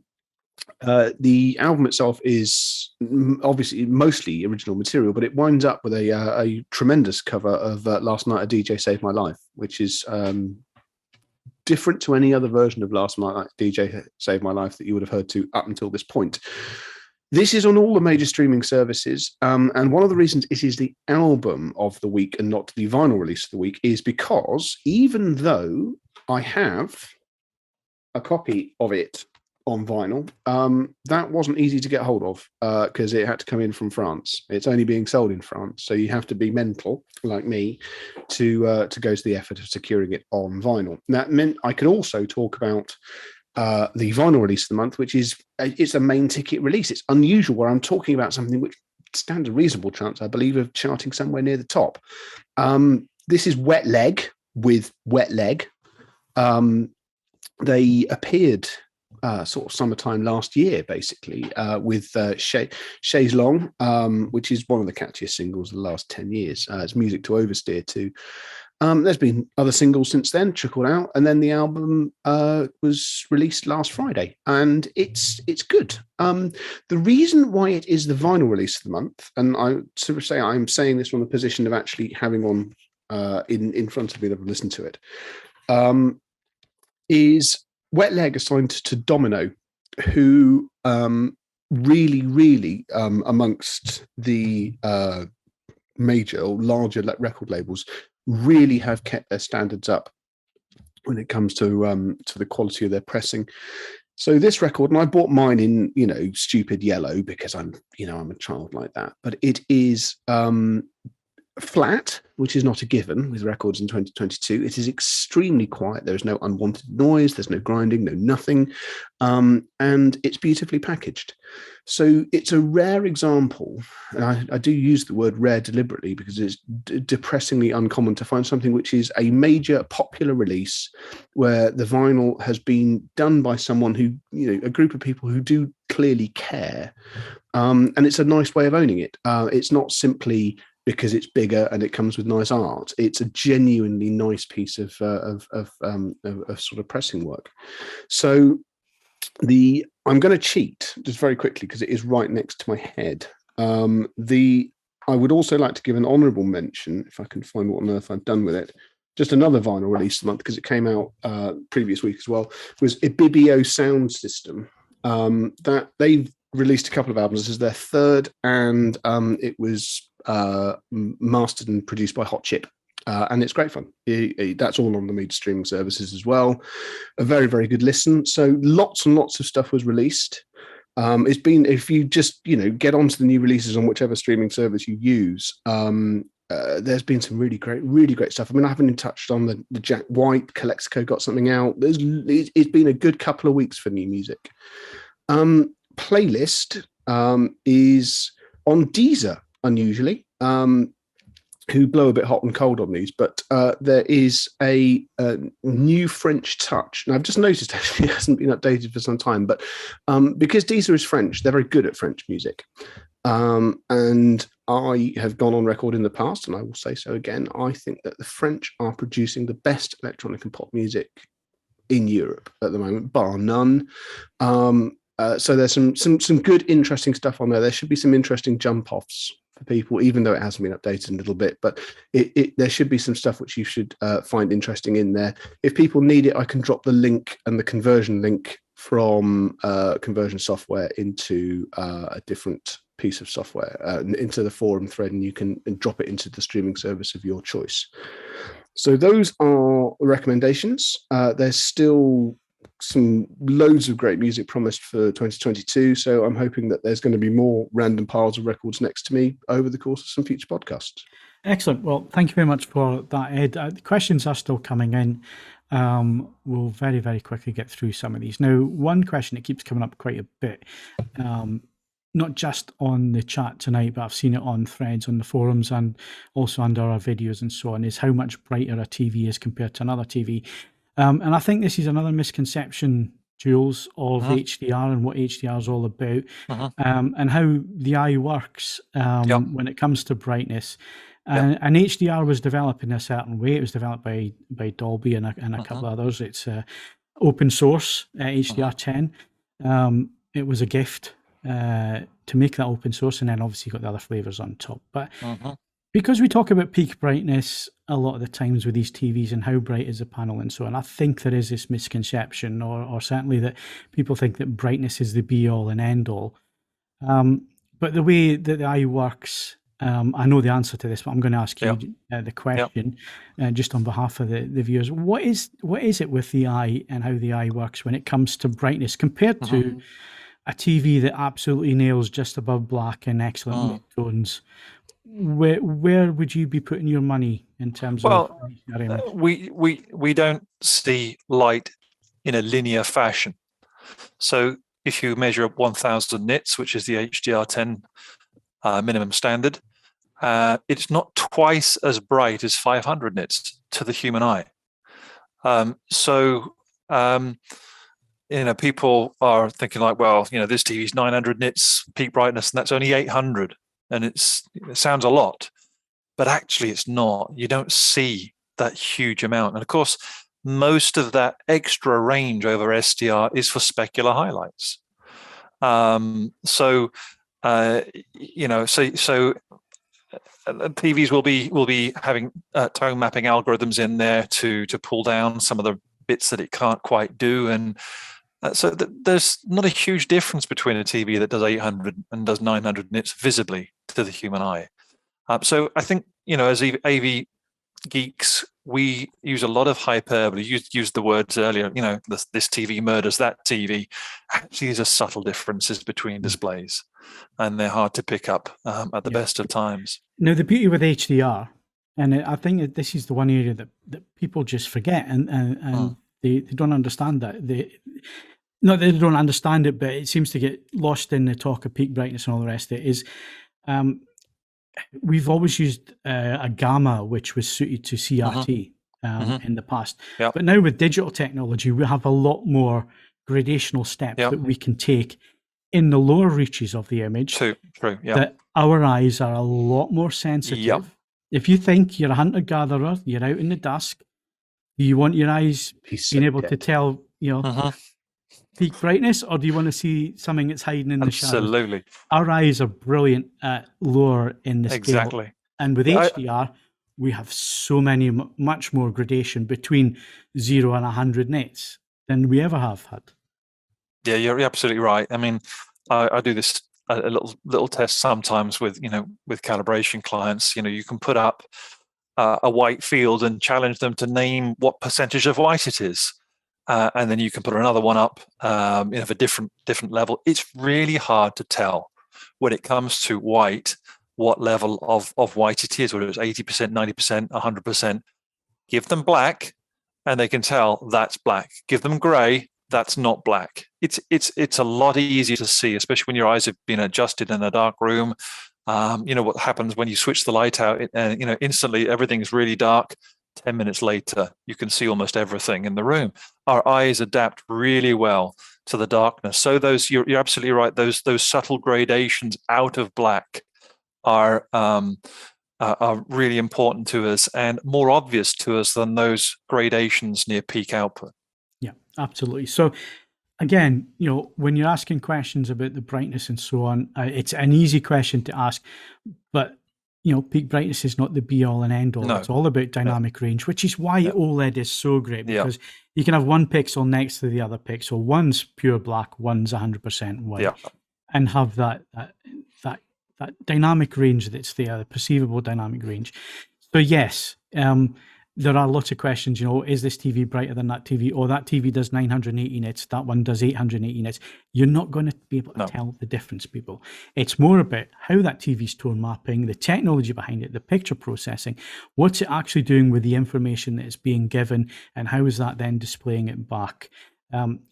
album itself is obviously mostly original material, but it winds up with a tremendous cover of Last Night a DJ Saved My Life, which is different to any other version of Last Night DJ Saved My Life that you would have heard to up until this point. This is on all the major streaming services, and one of the reasons it is the album of the week and not the vinyl release of the week is because even though I have a copy of it on vinyl, that wasn't easy to get hold of because it had to come in from France. It's only being sold in France, so you have to be mental like me to go to the effort of securing it on vinyl. That meant I could also talk about the vinyl release of the month, which is it's a main ticket release. It's unusual where I'm talking about something which stands a reasonable chance, I believe, of charting somewhere near the top. This is Wet Leg with Wet Leg. They appeared sort of summertime last year, basically, with Chaise Long, which is one of the catchiest singles of the last 10 years. It's music to oversteer to. There's been other singles since then trickled out, and then the album was released last Friday, and it's good. The reason why it is the vinyl release of the month, and I sort of say I'm saying this from the position of actually having on in front of me that I've listened to it, is Wet Leg assigned to Domino, who really amongst the major or larger record labels really have kept their standards up when it comes to the quality of their pressing. So this record, and I bought mine in, stupid yellow because I'm a child like that, but it is flat, which is not a given with records in 2022. It is extremely quiet. There's no unwanted noise, there's no grinding, no nothing, and it's beautifully packaged. So it's a rare example, and I do use the word rare deliberately because it's depressingly uncommon to find something which is a major popular release where the vinyl has been done by someone who, a group of people who do clearly care, and it's a nice way of owning it. It's not simply because it's bigger and it comes with nice art. It's a genuinely nice piece of sort of pressing work. So I'm going to cheat just very quickly because it is right next to my head. I would also like to give an honourable mention, if I can find what on earth I've done with it. Just another vinyl release of the month because it came out previous week as well. Was Ibibio Sound System. That they've released a couple of albums. This is their third, and it was mastered and produced by Hot Chip, and it's great fun. That's all on the major streaming services as well. A very, very good listen. So lots and lots of stuff was released. It's been, if you just get onto the new releases on whichever streaming service you use, there's been some really great stuff. I mean, I haven't even touched on the Jack White. Calexico got something out. It's been a good couple of weeks for new music. Playlist is on Deezer, unusually, who blow a bit hot and cold on these, but there is a new French touch. And I've just noticed actually it hasn't been updated for some time, but because Deezer is French, they're very good at French music. And I have gone on record in the past, and I will say so again, I think that the French are producing the best electronic and pop music in Europe at the moment, bar none. So there's some good, interesting stuff on there. There should be some interesting jump-offs for people, even though it hasn't been updated a little bit. But there should be some stuff which you should find interesting in there. If people need it, I can drop the link and the conversion link from conversion software into a different piece of software, into the forum thread, and you can drop it into the streaming service of your choice. So those are recommendations. There's still some loads of great music promised for 2022, so I'm hoping that there's going to be more random piles of records next to me over the course of some future podcasts. Excellent. Well, thank you very much for that, Ed. The questions are still coming in. We'll very, very quickly get through some of these. Now, one question that keeps coming up quite a bit, not just on the chat tonight, but I've seen it on threads on the forums and also under our videos and so on, is how much brighter a TV is compared to another TV. And I think this is another misconception, Jules, of HDR and what HDR is all about, and how the eye works when it comes to brightness. And HDR was developed in a certain way. It was developed by Dolby and a couple of others. It's open source, HDR10. It was a gift to make that open source, and then obviously you got the other flavors on top. But because we talk about peak brightness a lot of the times with these TVs and how bright is the panel and so on, I think there is this misconception, or certainly that people think that brightness is the be-all and end-all. But the way that the eye works, I know the answer to this, but I'm going to ask you the question just on behalf of the viewers. What is it with the eye and how the eye works when it comes to brightness compared to a TV that absolutely nails just above black and excellent midtones? Where would you be putting your money in terms of? We don't see light in a linear fashion. So if you measure up 1,000 nits, which is the HDR10 minimum standard, it's not twice as bright as 500 nits to the human eye. People are thinking like, well, this TV is 900 nits peak brightness, and that's only 800. And it sounds a lot, but actually it's not. You don't see that huge amount. And of course, most of that extra range over SDR is for specular highlights. TVs will be having tone mapping algorithms in there to pull down some of the bits that it can't quite do, and so there's not a huge difference between a TV that does 800 and does 900 nits visibly to the human eye. So I think, as AV geeks, we use a lot of hyperbole. You used the words earlier, this TV murders that TV. Actually, there's subtle differences between displays, and they're hard to pick up at the best of times. Now, the beauty with HDR, and I think that this is the one area that people just forget, and they don't understand that. Not that they don't understand it, but it seems to get lost in the talk of peak brightness and all the rest of it, is we've always used a gamma, which was suited to CRT in the past. Yep. But now with digital technology, we have a lot more gradational steps that we can take in the lower reaches of the image. True. Yeah. That our eyes are a lot more sensitive. Yep. If you think you're a hunter-gatherer, you're out in the dusk, do you want your eyes being able to tell, peak brightness, or do you want to see something that's hiding in the shadows? Absolutely. Our eyes are brilliant at lower in the scale. Exactly. And with HDR, we have so many, much more gradation between 0 and 100 nits than we ever have had. Yeah, you're absolutely right. I mean, I do this a little test sometimes with calibration clients. You can put up a white field and challenge them to name what percentage of white it is. And then you can put another one up of a different level. It's really hard to tell when it comes to white what level of white it is, whether it's 80%, 90%, 100%. Give them black, and they can tell that's black. Give them grey, that's not black. It's a lot easier to see, especially when your eyes have been adjusted in a dark room. What happens when you switch the light out, and instantly everything's really dark. 10 minutes later, you can see almost everything in the room. Our eyes adapt really well to the darkness. So you're absolutely right. Those subtle gradations out of black are really important to us and more obvious to us than those gradations near peak output. Yeah, absolutely. So again, when you're asking questions about the brightness and so on, it's an easy question to ask, but peak brightness is not the be all and end all. No. It's all about dynamic range, which is why OLED is so great, because you can have one pixel next to the other pixel. One's pure black, one's 100% white, and have that dynamic range that's there, the perceivable dynamic range. So yes, there are lots of questions, is this TV brighter than that TV? Or that TV does 980 nits, that one does 880 nits. You're not going to be able to tell the difference, people. It's more about how that TV's tone mapping, the technology behind it, the picture processing, what's it actually doing with the information that is being given, and how is that then displaying it back?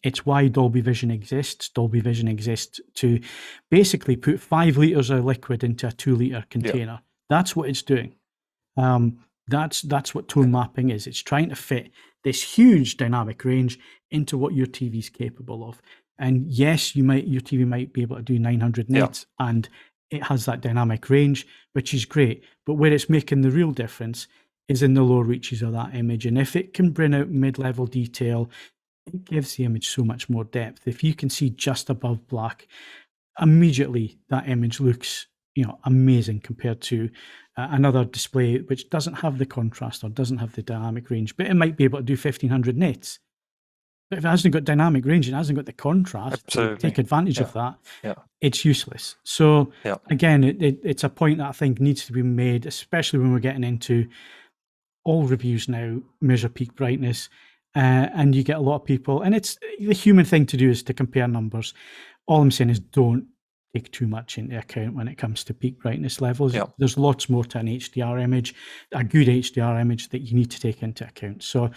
It's why Dolby Vision exists. Dolby Vision exists to basically put 5 litres of liquid into a 2-litre container. Yep. That's what it's doing. That's what tone mapping is. It's trying to fit this huge dynamic range into what your TV's capable of. And yes, your TV might be able to do 900 nits, and it has that dynamic range, which is great. But where it's making the real difference is in the low reaches of that image. And if it can bring out mid-level detail, it gives the image so much more depth. If you can see just above black, immediately that image looks amazing compared to another display which doesn't have the contrast or doesn't have the dynamic range, but it might be able to do 1500 nits. But if it hasn't got dynamic range and hasn't got the contrast to take advantage of that, it's useless. So again, it's a point that I think needs to be made, especially when we're getting into all reviews now measure peak brightness, and you get a lot of people, and it's the human thing to do is to compare numbers. All I'm saying is don't take too much into account when it comes to peak brightness levels. There's lots more to an HDR image, a good HDR image, that you need to take into account. So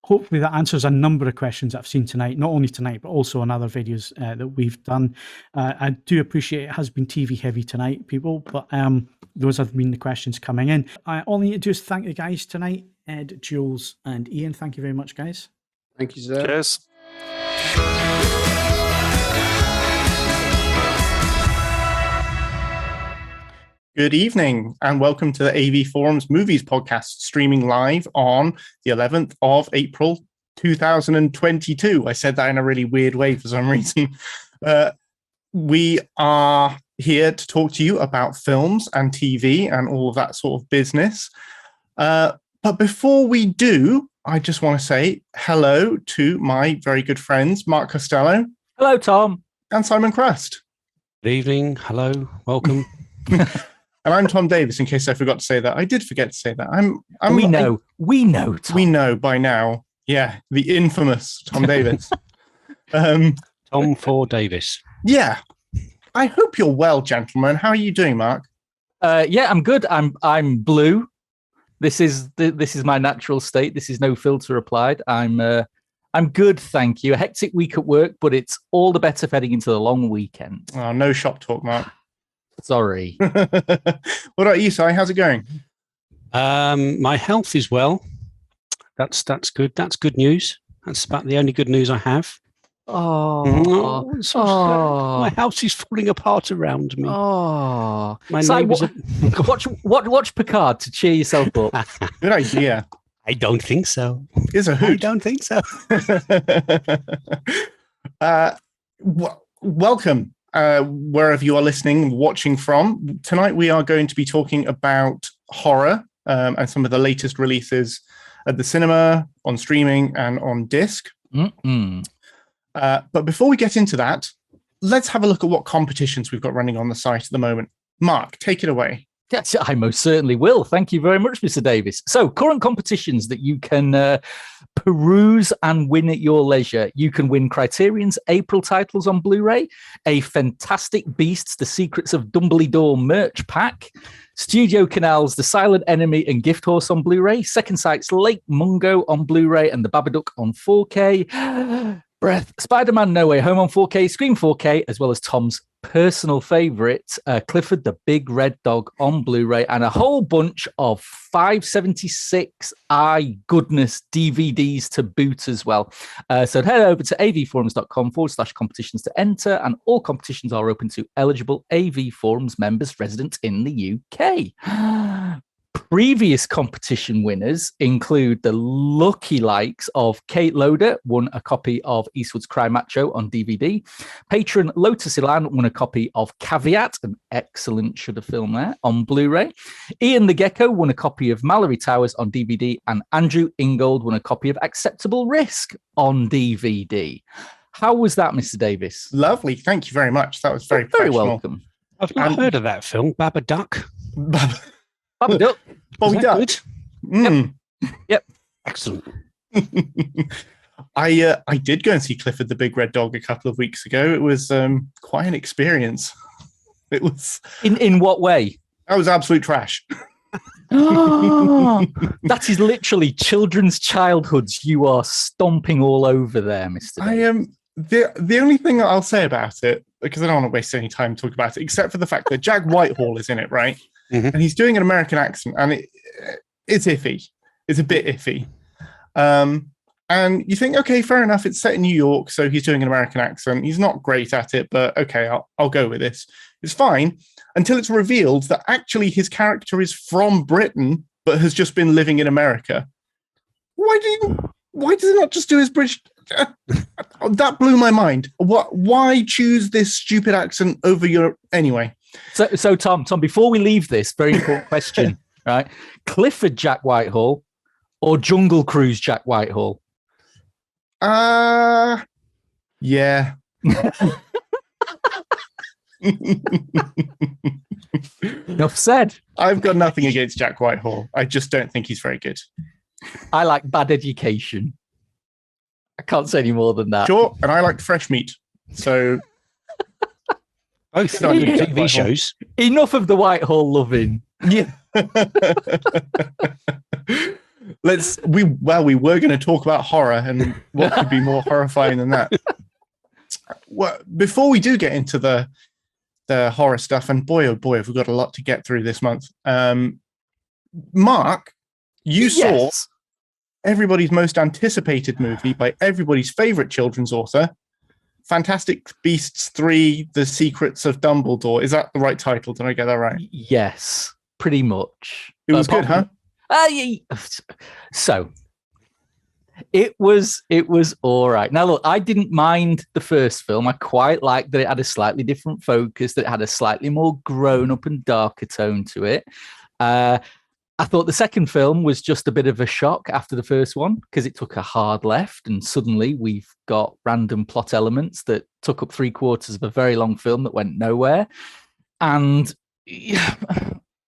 hopefully that answers a number of questions I've seen tonight, not only tonight, but also in other videos that we've done. I do appreciate it has been TV heavy tonight, people, but those have been the questions coming in. All I need to do is thank the guys tonight, Ed, Jules, and Ian. Thank you very much, guys. Thank you, sir. Cheers. Good evening and welcome to the AVForums Movies Podcast, streaming live on the 11th of April 2022. I said that in a really weird way for some reason. We are here to talk to you about films and TV and all of that sort of business. But before we do, I just want to say hello to my very good friends, Mark Costello. Hello, Tom. And Simon Crust. Good evening. Hello. Welcome. And I'm Tom Davis, in case I forgot to say that. I did forget to say that. We know, Tom. We know by now. Yeah, the infamous Tom Davis. Tom for Davis. Yeah. I hope you're well, gentlemen. How are you doing, Mark? Yeah, I'm good. I'm blue. This is my natural state. This is no filter applied. I'm good, thank you. A hectic week at work, but it's all the better for heading into the long weekend. Oh, no shop talk, Mark. Sorry. What about you, Si? How's it going? My health is well. That's good. That's good news. That's about the only good news I have. My house is falling apart around me. Oh, My Si, neighbours watch Picard to cheer yourself up. Good idea. I don't think so. It's a I hoot. don't think so. Welcome, wherever you are listening, watching from. Tonight we are going to be talking about horror and some of the latest releases at the cinema, on streaming, and on disc. But before we get into that, let's have a look at what competitions we've got running on the site at the moment. Mark, take it away. Yes, I most certainly will. Thank you very much, Mr. Davis. So, current competitions that you can peruse and win at your leisure. You can win Criterion's April titles on Blu-ray, a Fantastic Beasts: The Secrets of Dumbledore merch pack, Studio Canal's The Silent Enemy and Gift Horse on Blu-ray, Second Sight's Lake Mungo on Blu-ray and The Babadook on 4K, Spider-Man No Way Home on 4K, Scream 4K, as well as Tom's personal favorite, Clifford the Big Red Dog on Blu-ray, and a whole bunch of 576 goodness DVDs to boot as well. So head over to avforums.com/competitions to enter, and all competitions are open to eligible AV Forums members resident in the UK. Previous competition winners include the lucky likes of Kate Loader, won a copy of Eastwood's Cry Macho on DVD. Patron Lotus Ilan won a copy of Caveat, an excellent Shudder film there, on Blu-ray. Ian the Gecko won a copy of Mallory Towers on DVD, and Andrew Ingold won a copy of Acceptable Risk on DVD. How was that, Mr. Davis? Lovely. Thank you very much. That was very professional. welcome. I've not heard of that film, Babadook. Babadook. Bobby Duck. Good? Yep. Excellent. I did go and see Clifford the Big Red Dog a couple of weeks ago. It was quite an experience. It was. In what way? That was absolute trash. That is literally children's childhoods you are stomping all over there, Mr. Davis. The only thing that I'll say about it, because I don't want to waste any time talking about it, except for the fact that Jack Whitehall is in it, right? Mm-hmm. And he's doing an American accent, and it's iffy. It's a bit iffy. And you think, okay, fair enough. It's set in New York, so he's doing an American accent. He's not great at it, but okay, I'll go with this. It's fine until it's revealed that actually his character is from Britain, but has just been living in America. Why does he not just do his British? That blew my mind. Why choose this stupid accent over your anyway? So Tom, before we leave this, very important question, right? Clifford Jack Whitehall or Jungle Cruise Jack Whitehall? Yeah. Enough said. I've got nothing against Jack Whitehall. I just don't think he's very good. I like Bad Education. I can't say any more than that. Sure, and I like Fresh Meat. So both good TV shows. Enough of the Whitehall loving. Yeah. We were going to talk about horror, and what could be more horrifying than that? Well, before we do get into the horror stuff, and boy, oh boy, have we got a lot to get through this month. Mark, you saw everybody's most anticipated movie by everybody's favorite children's author, Fantastic Beasts 3: The Secrets of Dumbledore. Is that the right title? Did I get that right? Yes, pretty much. It was good, huh? So it was all right. Now look, I didn't mind the first film. I quite liked that it had a slightly different focus, that it had a slightly more grown up and darker tone to it. I thought the second film was just a bit of a shock after the first one because it took a hard left and suddenly we've got random plot elements that took up 3/4 of a very long film that went nowhere. And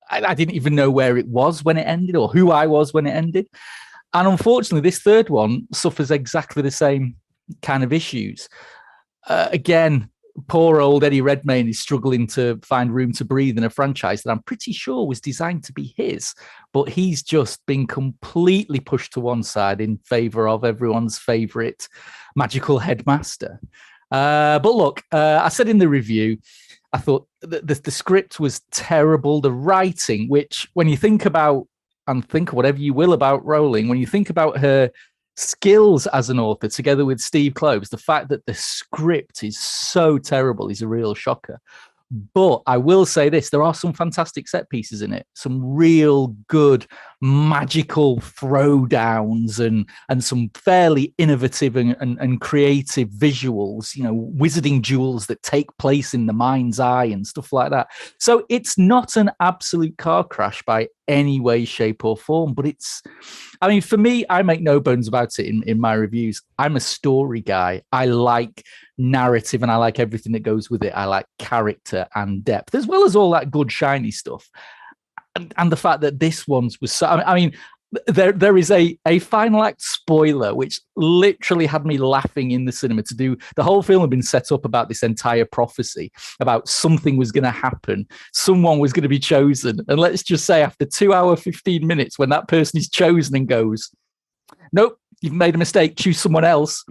I didn't even know where it was when it ended or who I was when it ended. And unfortunately, this third one suffers exactly the same kind of issues. Again, poor old Eddie Redmayne is struggling to find room to breathe in a franchise that I'm pretty sure was designed to be his, but he's just been completely pushed to one side in favor of everyone's favorite magical headmaster. But look, I said in the review, I thought the script was terrible. The writing, which when you think about, and think whatever you will about Rowling, when you think about her skills as an author together with Steve Kloves, the fact that the script is so terrible is a real shocker. But I will say this, there are some fantastic set pieces in it, some real good magical throwdowns and some fairly innovative and creative visuals, you know, wizarding duels that take place in the mind's eye and stuff like that. So it's not an absolute car crash by any way, shape or form, but it's, I mean, for me, I make no bones about it in my reviews. I'm a story guy. I like narrative and I like everything that goes with it. I like character and depth, as well as all that good, shiny stuff. And the fact that this one's was so, I mean, there is a final act spoiler, which literally had me laughing in the cinema. To do the whole film had been set up about this entire prophecy about something was going to happen. Someone was going to be chosen. And let's just say after 2 hours, 15 minutes, when that person is chosen and goes, nope, you've made a mistake, choose someone else.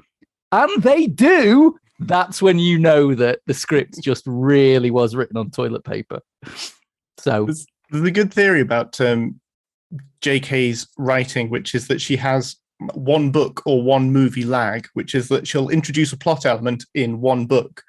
And they do. That's when you know that the script just really was written on toilet paper. So there's a good theory about JK's writing, which is that she has one book or one movie lag, which is that she'll introduce a plot element in one book,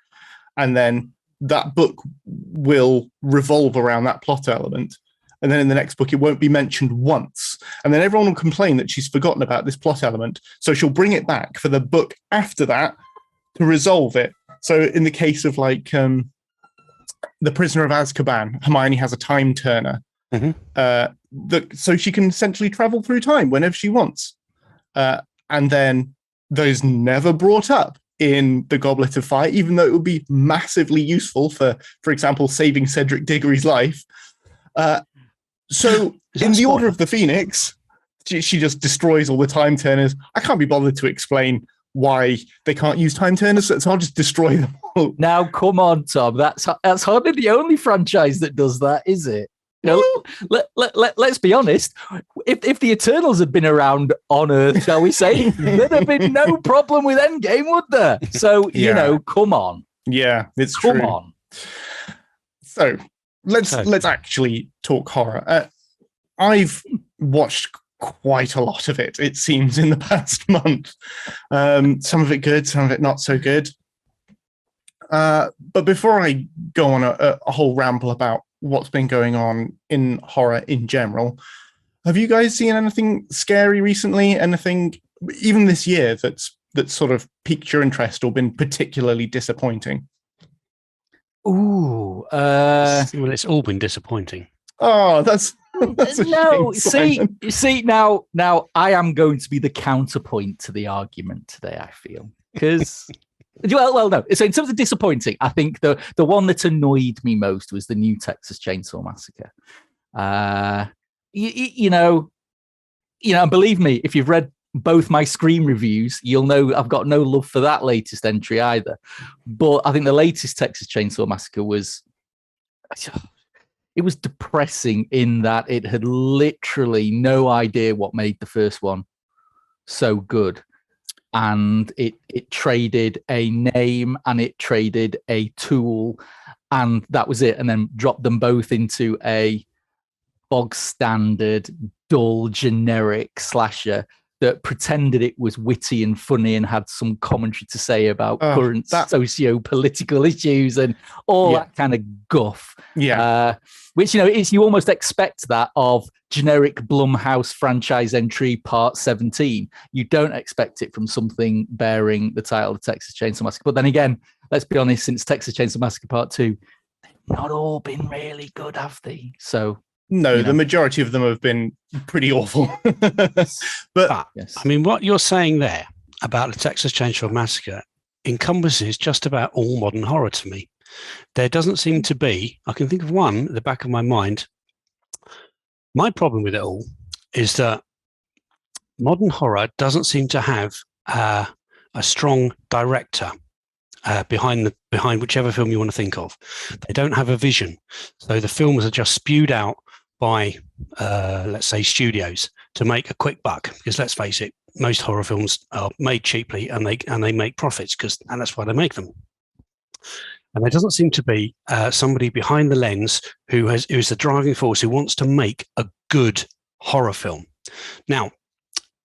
and then that book will revolve around that plot element. And then in the next book, it won't be mentioned once. And then everyone will complain that she's forgotten about this plot element. So she'll bring it back for the book after that to resolve it. So in the case of like The Prisoner of Azkaban, Hermione has a time turner. So she can essentially travel through time whenever she wants. And then those never brought up in the Goblet of Fire, even though it would be massively useful for example, saving Cedric Diggory's life. So in the Order of the Phoenix, she just destroys all the time turners. I can't be bothered to explain why they can't use time turners, so I'll just destroy them all. Now, come on, Tom. That's hardly the only franchise that does that, is it? You know, let's be honest. If the Eternals had been around on Earth, shall we say, there'd have been no problem with Endgame, would there? So, you know, come on. Yeah, it's true. Come on. So let's actually talk horror. I've watched quite a lot of it seems, in the past month. Some of it good, some of it not so good. But before I go on a whole ramble about what's been going on in horror in general, have you guys seen anything scary recently? Anything, even this year, that's sort of piqued your interest or been particularly disappointing? Well, it's all been disappointing. Oh, that's no. See, now I am going to be the counterpoint to the argument today. I feel because. Well, no. So in terms of disappointing, I think the one that annoyed me most was the new Texas Chainsaw Massacre. You know, believe me, if you've read both my Scream reviews, you'll know I've got no love for that latest entry either. But I think the latest Texas Chainsaw Massacre was depressing in that it had literally no idea what made the first one so good. And it traded a name and it traded a tool, and that was it. And then dropped them both into a bog standard, dull, generic slasher that pretended it was witty and funny and had some commentary to say about current socio-political issues and all that kind of guff. Yeah. Which, you almost expect that of generic Blumhouse franchise entry part 17. You don't expect it from something bearing the title of Texas Chainsaw Massacre. But then again, let's be honest, since Texas Chainsaw Massacre Part 2, they've not all been really good, have they? So... No, the majority of them have been pretty awful. But I mean, what you're saying there about the Texas Chainsaw Massacre encompasses just about all modern horror to me. There doesn't seem to be, I can think of one at the back of my mind. My problem with it all is that modern horror doesn't seem to have a strong director behind whichever film you want to think of. They don't have a vision. So the films are just spewed out by, let's say, studios to make a quick buck. Because let's face it, most horror films are made cheaply and they make profits, and that's why they make them. And there doesn't seem to be somebody behind the lens who's the driving force, who wants to make a good horror film. Now,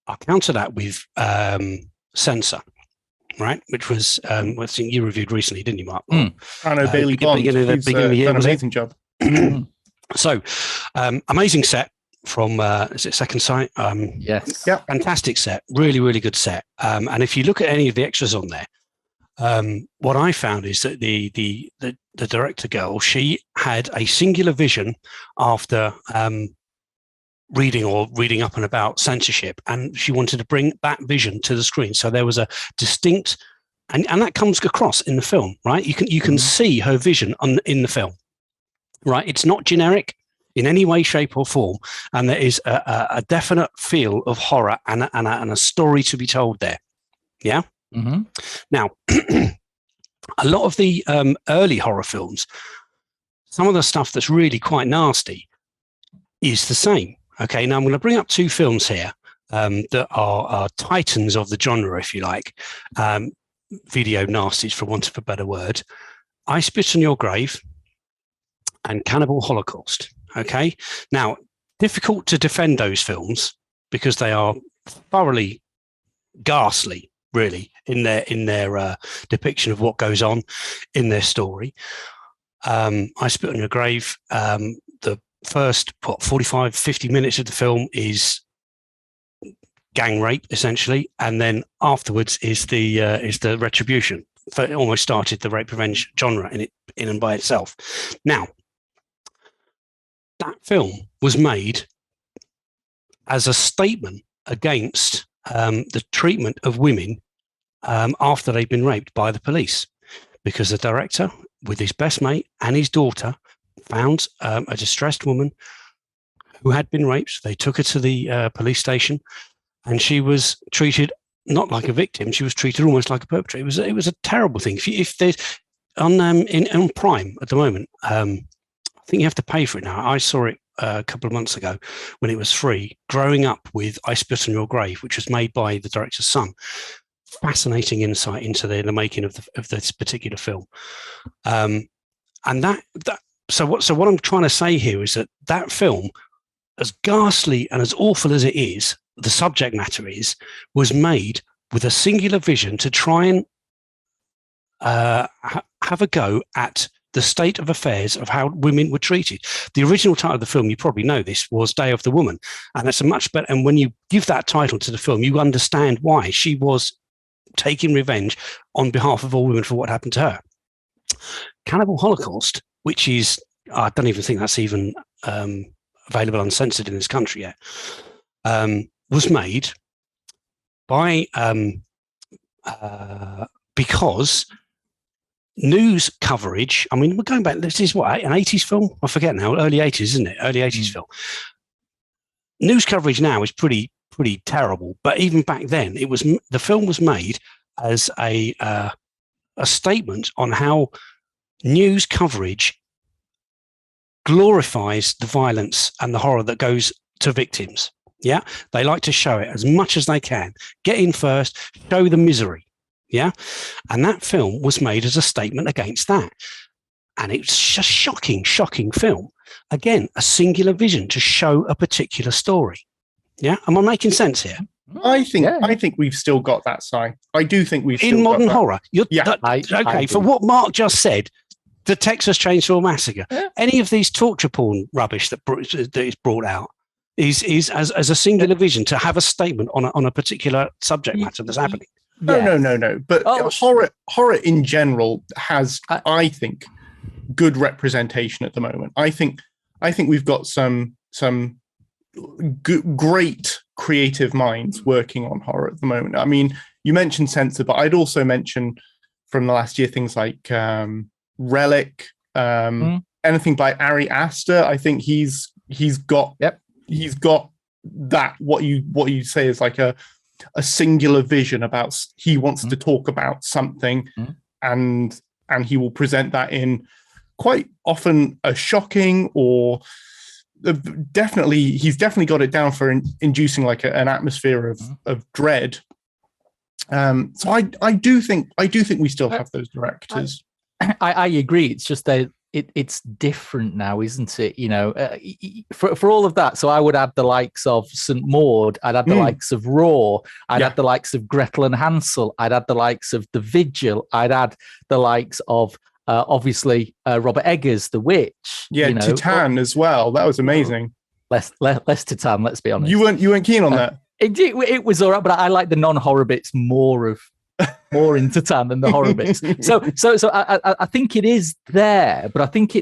I'll counter that with Censor, right? Which was, I think you reviewed recently, didn't you, Mark? Bailey Bond, beginning of the year, done an amazing job. So, amazing set from is it Second Sight? Yes. Yeah. Fantastic set, really, really good set. And if you look at any of the extras on there, what I found is that the director girl, she had a singular vision after reading up and about censorship, and she wanted to bring that vision to the screen. So there was a distinct, and that comes across in the film, right? You can see her vision in the film. Right, it's not generic in any way, shape, or form, and there is a definite feel of horror and a story to be told there. Yeah. Mm-hmm. Now, a lot of the early horror films, some of the stuff that's really quite nasty is the same. Okay, now I'm going to bring up two films here that are titans of the genre, if you like, video nasties, for want of a better word. I Spit on Your Grave and Cannibal Holocaust. Okay, now difficult to defend those films because they are thoroughly ghastly, really, in their depiction of what goes on in their story. I Spit on Your Grave. The first 45-50 minutes of the film is gang rape, essentially, and then afterwards is the retribution. It almost started the rape revenge genre in and by itself. Now, that film was made as a statement against the treatment of women after they'd been raped by the police, because the director, with his best mate and his daughter, found a distressed woman who had been raped. They took her to the police station, and she was treated not like a victim; she was treated almost like a perpetrator. It was a terrible thing. If there's on Prime at the moment, I think you have to pay for it now. I saw it a couple of months ago when it was free. Growing up with I Spit on Your Grave, which was made by the director's son. Fascinating insight into the making of this particular film. And so what I'm trying to say here is that film, as ghastly and as awful as it is, the subject matter was made with a singular vision to try and have a go at the state of affairs of how women were treated. The original title of the film, you probably know this, was Day of the Woman. And that's a much better, and when you give that title to the film, you understand why she was taking revenge on behalf of all women for what happened to her. Cannibal Holocaust, which is, I don't even think that's even available uncensored in this country yet, was made by because news coverage, I mean, we're going back, this is what, an 80s film? I forget now, early 80s, isn't it? Early 80s film. News coverage now is pretty terrible, but even back then, the film was made as a statement on how news coverage glorifies the violence and the horror that goes to victims. Yeah, they like to show it as much as they can. Get in first, show the misery. Yeah, and that film was made as a statement against that. And it's a shocking film. Again, a singular vision to show a particular story. Yeah, am I making sense here? I think we've still got that side. I do think we've still in modern got that. horror. I For what Mark just said, the Texas Chainsaw Massacre, any of these torture porn rubbish that is brought out is as a singular vision to have a statement on a particular subject matter that's happening. No. But horror in general has, I think, good representation at the moment. I think we've got some great creative minds working on horror at the moment. I mean, you mentioned censor, but I'd also mention from the last year things like Relic, anything by Ari Aster. I think he's got that what you say is like a singular vision about, he wants to talk about something, and he will present that in quite often a shocking or he's definitely got it down for inducing like an atmosphere of dread. So I do think we still have those directors. I agree. It's just that it's different now, isn't it? You know, for all of that. So I would add the likes of St. Maud. I'd add the likes of Raw. I'd add the likes of Gretel and Hansel. I'd add the likes of The Vigil. I'd add the likes of obviously Robert Eggers, The Witch. Yeah, you know, Titan as well. That was amazing. Less Titan. Let's be honest. You weren't keen on that. It was all right, but I like the non-horror bits more in Titan than the horror bits. So I think it is there, but I think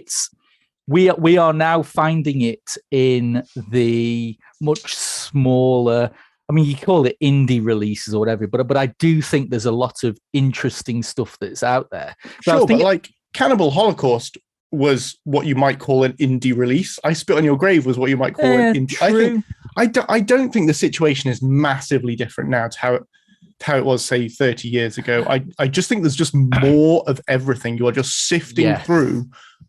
we are now finding it in the much smaller. I mean, you call it indie releases or whatever, but I do think there's a lot of interesting stuff that's out there. But like Cannibal Holocaust was what you might call an indie release. I Spit on Your Grave was what you might call an indie. True. I don't think the situation is massively different now to how it was, say, 30 years ago. I just think there's just more of everything. You are just sifting through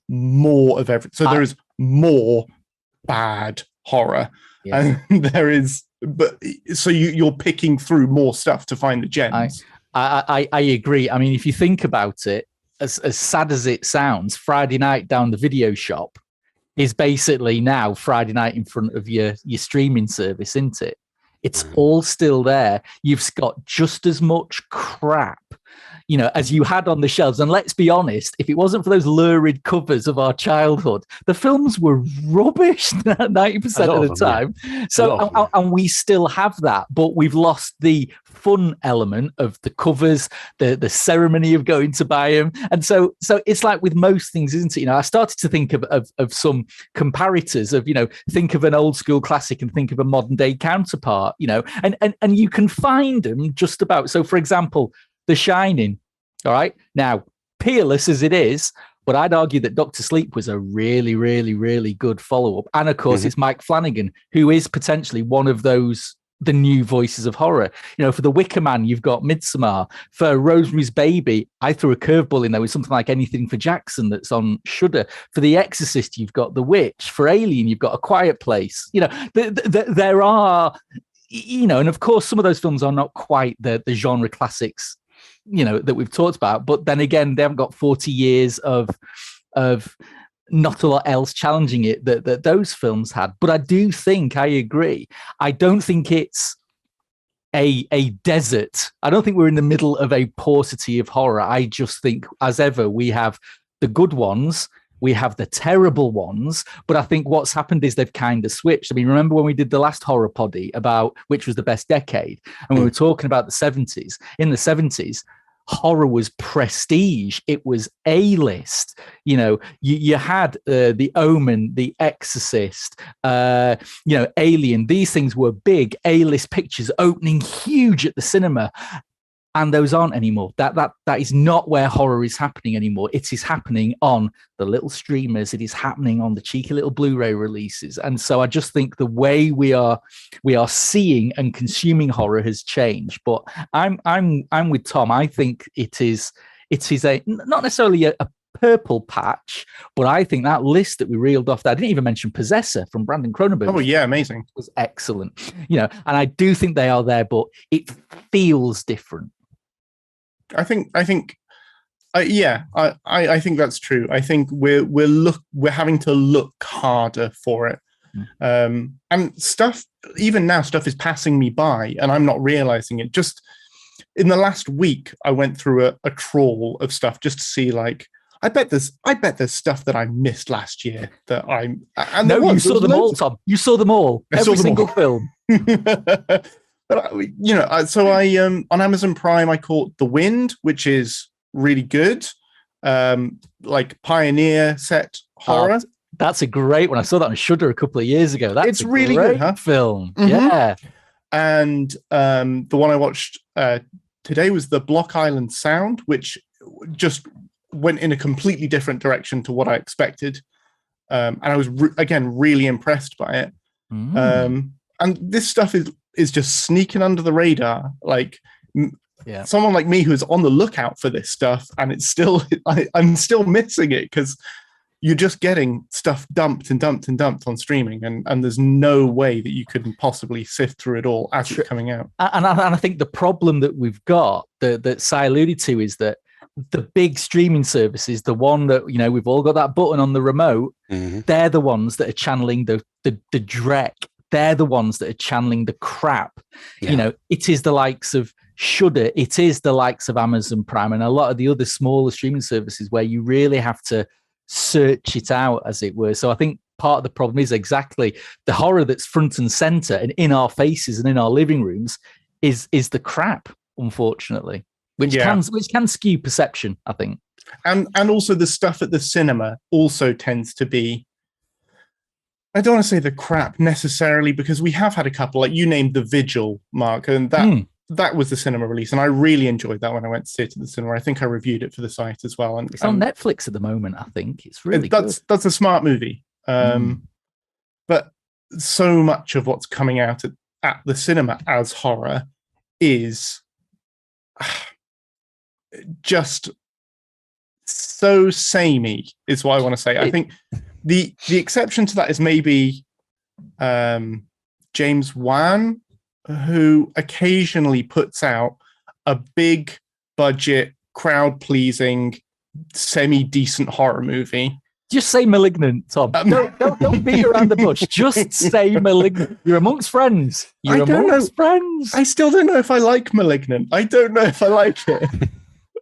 more of everything. So there is more bad horror, and there is. But so you're picking through more stuff to find the gems. I agree. I mean, if you think about it, as sad as it sounds, Friday night down the video shop is basically now Friday night in front of your streaming service, isn't it? It's all still there. You've got just as much crap, you know, as you had on the shelves. And let's be honest, if it wasn't for those lurid covers of our childhood, the films were rubbish 90% of the time. Yeah. So, and we still have that, but we've lost the fun element of the covers, the ceremony of going to buy them. And so it's like with most things, isn't it? You know, I started to think of some comparators of, you know, think of an old school classic and think of a modern day counterpart, you know, and you can find them just about. So, for example, The Shining. All right. Now, peerless as it is, but I'd argue that Dr. Sleep was a really, really, really good follow-up. And of course, it's Mike Flanagan, who is potentially one of those, the new voices of horror. You know, for The Wicker Man, you've got Midsommar. For Rosemary's Baby, I threw a curveball in there with something like Anything for Jackson that's on Shudder. For The Exorcist, you've got The Witch. For Alien, you've got A Quiet Place. You know, there are, you know, and of course, some of those films are not quite the genre classics, you know, that we've talked about, but then again, they haven't got 40 years of not a lot else challenging it that those films had. But I do think, I agree, I don't think it's a desert. I don't think we're in the middle of a paucity of horror. I just think, as ever, we have the good ones, we have the terrible ones, but I think what's happened is they've kind of switched. I mean, remember when we did the last horror poddy about which was the best decade, and we were talking about the 70s. In the 70s, horror was prestige. It was A-list. You know, you had The Omen, The Exorcist, you know, Alien. These things were big A-list pictures opening huge at the cinema. And those aren't anymore. That is not where horror is happening anymore. It is happening on the little streamers. It is happening on the cheeky little Blu-ray releases. And so I just think the way we are seeing and consuming horror has changed. But I'm with Tom. I think it is a not necessarily a purple patch, but I think that list that we reeled off there, I didn't even mention Possessor from Brandon Cronenberg. Oh yeah, amazing. Was excellent. You know, and I do think they are there, but it feels different. I think that's true. I think we're having to look harder for it. And stuff, even now, stuff is passing me by and I'm not realizing it. Just in the last week, I went through a trawl of stuff just to see, like, I bet there's stuff that I missed last year that I'm. And no, you saw them all, Tom. You saw them all. Every single film. But so I on Amazon Prime I caught The Wind, which is really good, like pioneer set horror. That's a great one. I saw that on Shudder a couple of years ago. It's really good, huh? Film, mm-hmm. Yeah. And the one I watched today was The Block Island Sound, which just went in a completely different direction to what I expected, and I was again really impressed by it. And this stuff is just sneaking under the radar, like someone like me who's on the lookout for this stuff, and it's still I'm still missing it because you're just getting stuff dumped on streaming, and there's no way that you could possibly sift through it all as it's coming out. And I think the problem that we've got that Si alluded to is that the big streaming services, the one that, we've all got that button on the remote, they're the ones that are channeling the dreck. They're the ones that are channeling the crap. Yeah. It is the likes of Shudder. It is the likes of Amazon Prime and a lot of the other smaller streaming services where you really have to search it out, as it were. So I think part of the problem is exactly the horror that's front and center and in our faces and in our living rooms is the crap, unfortunately. Which can skew perception, I think. And also the stuff at the cinema also tends to be, I don't want to say the crap necessarily, because we have had a couple, like you named The Vigil, Mark, and that was the cinema release, and I really enjoyed that when I went to see it at the cinema. I think I reviewed it for the site as well. And it's on Netflix at the moment, I think. It's really good. That's a smart movie. But so much of what's coming out at the cinema as horror is just so samey, is what I want to say. I think the exception to that is maybe James Wan, who occasionally puts out a big budget, crowd pleasing, semi decent horror movie. Just say Malignant, Tom. Don't beat around the bush. Just say Malignant. You're amongst friends. Friends. I still don't know if I like Malignant. I don't know if I like it.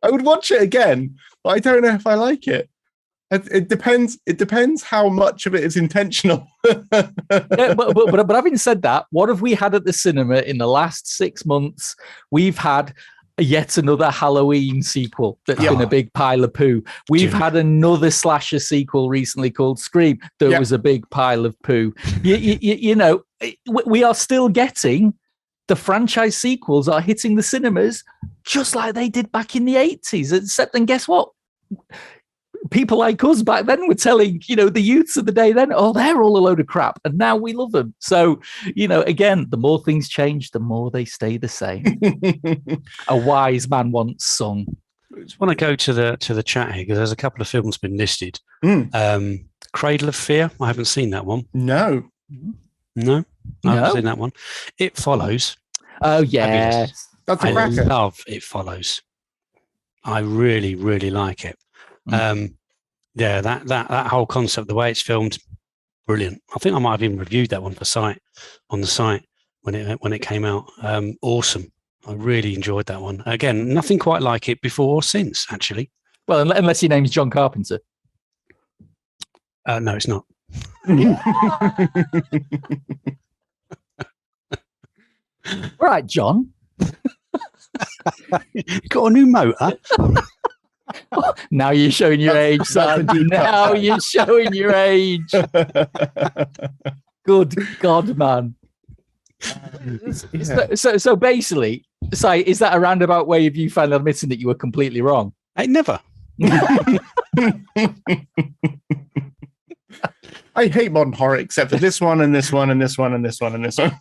I would watch it again, but I don't know if I like it. It depends. It depends how much of it is intentional. but having said that, what have we had at the cinema in the last 6 months? We've had yet another Halloween sequel that's been a big pile of poo. We've had another slasher sequel recently called Scream that was a big pile of poo. We are still getting the franchise sequels are hitting the cinemas just like they did back in the 80s. Except, and guess what? People like us back then were telling, the youths of the day then, oh, they're all a load of crap. And now we love them. So, again, the more things change, the more they stay the same. A wise man once sung. I just want to go to the chat here because there's a couple of films been listed. Cradle of Fear. I haven't seen that one. No, I haven't seen that one. It Follows. Oh, yes. That's a cracker. I love It Follows. I really, really like it. That whole concept, the way it's filmed, brilliant. I think I might have even reviewed that one on the site when it came out. Awesome. I really enjoyed that one. Again, nothing quite like it before or since, actually. Well, unless your name's John Carpenter. No, it's not. Right, John. Got a new motor. Now you're showing your age, son. Now you're showing your age. Good God, man. So basically, is that a roundabout way of you finally admitting that you were completely wrong? I never. I hate modern horror except for this one and this one and this one and this one and this one.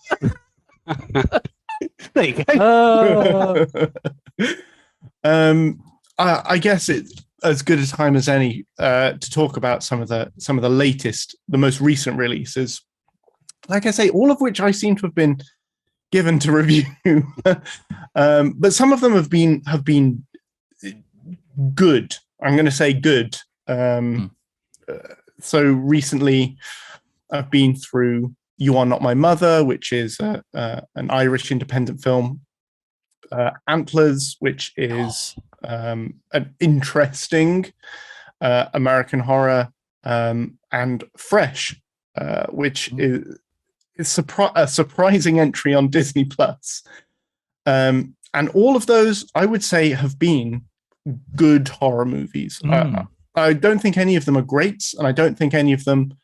There you go. I guess it's as good a time as any to talk about some of the latest, the most recent releases. Like I say, all of which I seem to have been given to review, but some of them have been good. I'm going to say good. So recently, I've been through You Are Not My Mother, which is an Irish independent film. Antlers, which is an interesting American horror, and Fresh, which is a surprising entry on Disney Plus. And all of those, I would say, have been good horror movies. I don't think any of them are great, and I don't think any of them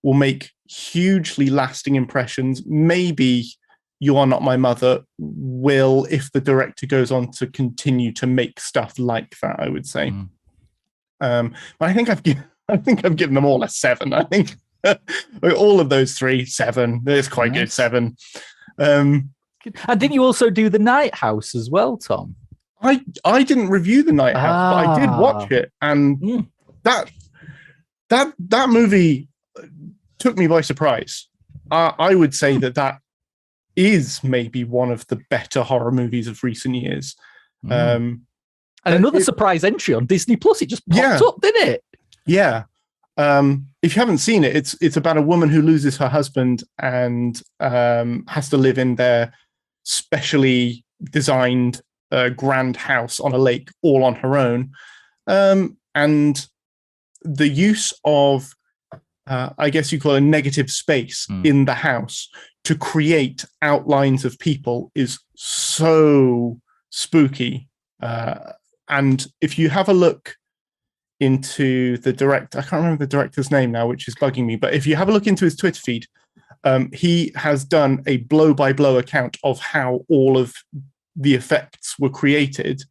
will make hugely lasting impressions. Maybe You Are Not My Mother will, if the director goes on to continue to make stuff like that, I would say. But I think I've given them all a 7. I think all of those 3, 7. It's quite good, 7. And didn't you also do The Night House as well, Tom? I didn't review The Night House, but I did watch it, and that movie took me by surprise. I would say that is maybe one of the better horror movies of recent years. And another surprise entry on Disney Plus. It just popped up, didn't it? Yeah. If you haven't seen it, it's about a woman who loses her husband and has to live in their specially designed grand house on a lake all on her own. And the use of, I guess you call it, a negative space in the house to create outlines of people is so spooky. And if you have a look into the director, I can't remember the director's name now, which is bugging me, but if you have a look into his Twitter feed, he has done a blow-by-blow account of how all of the effects were created,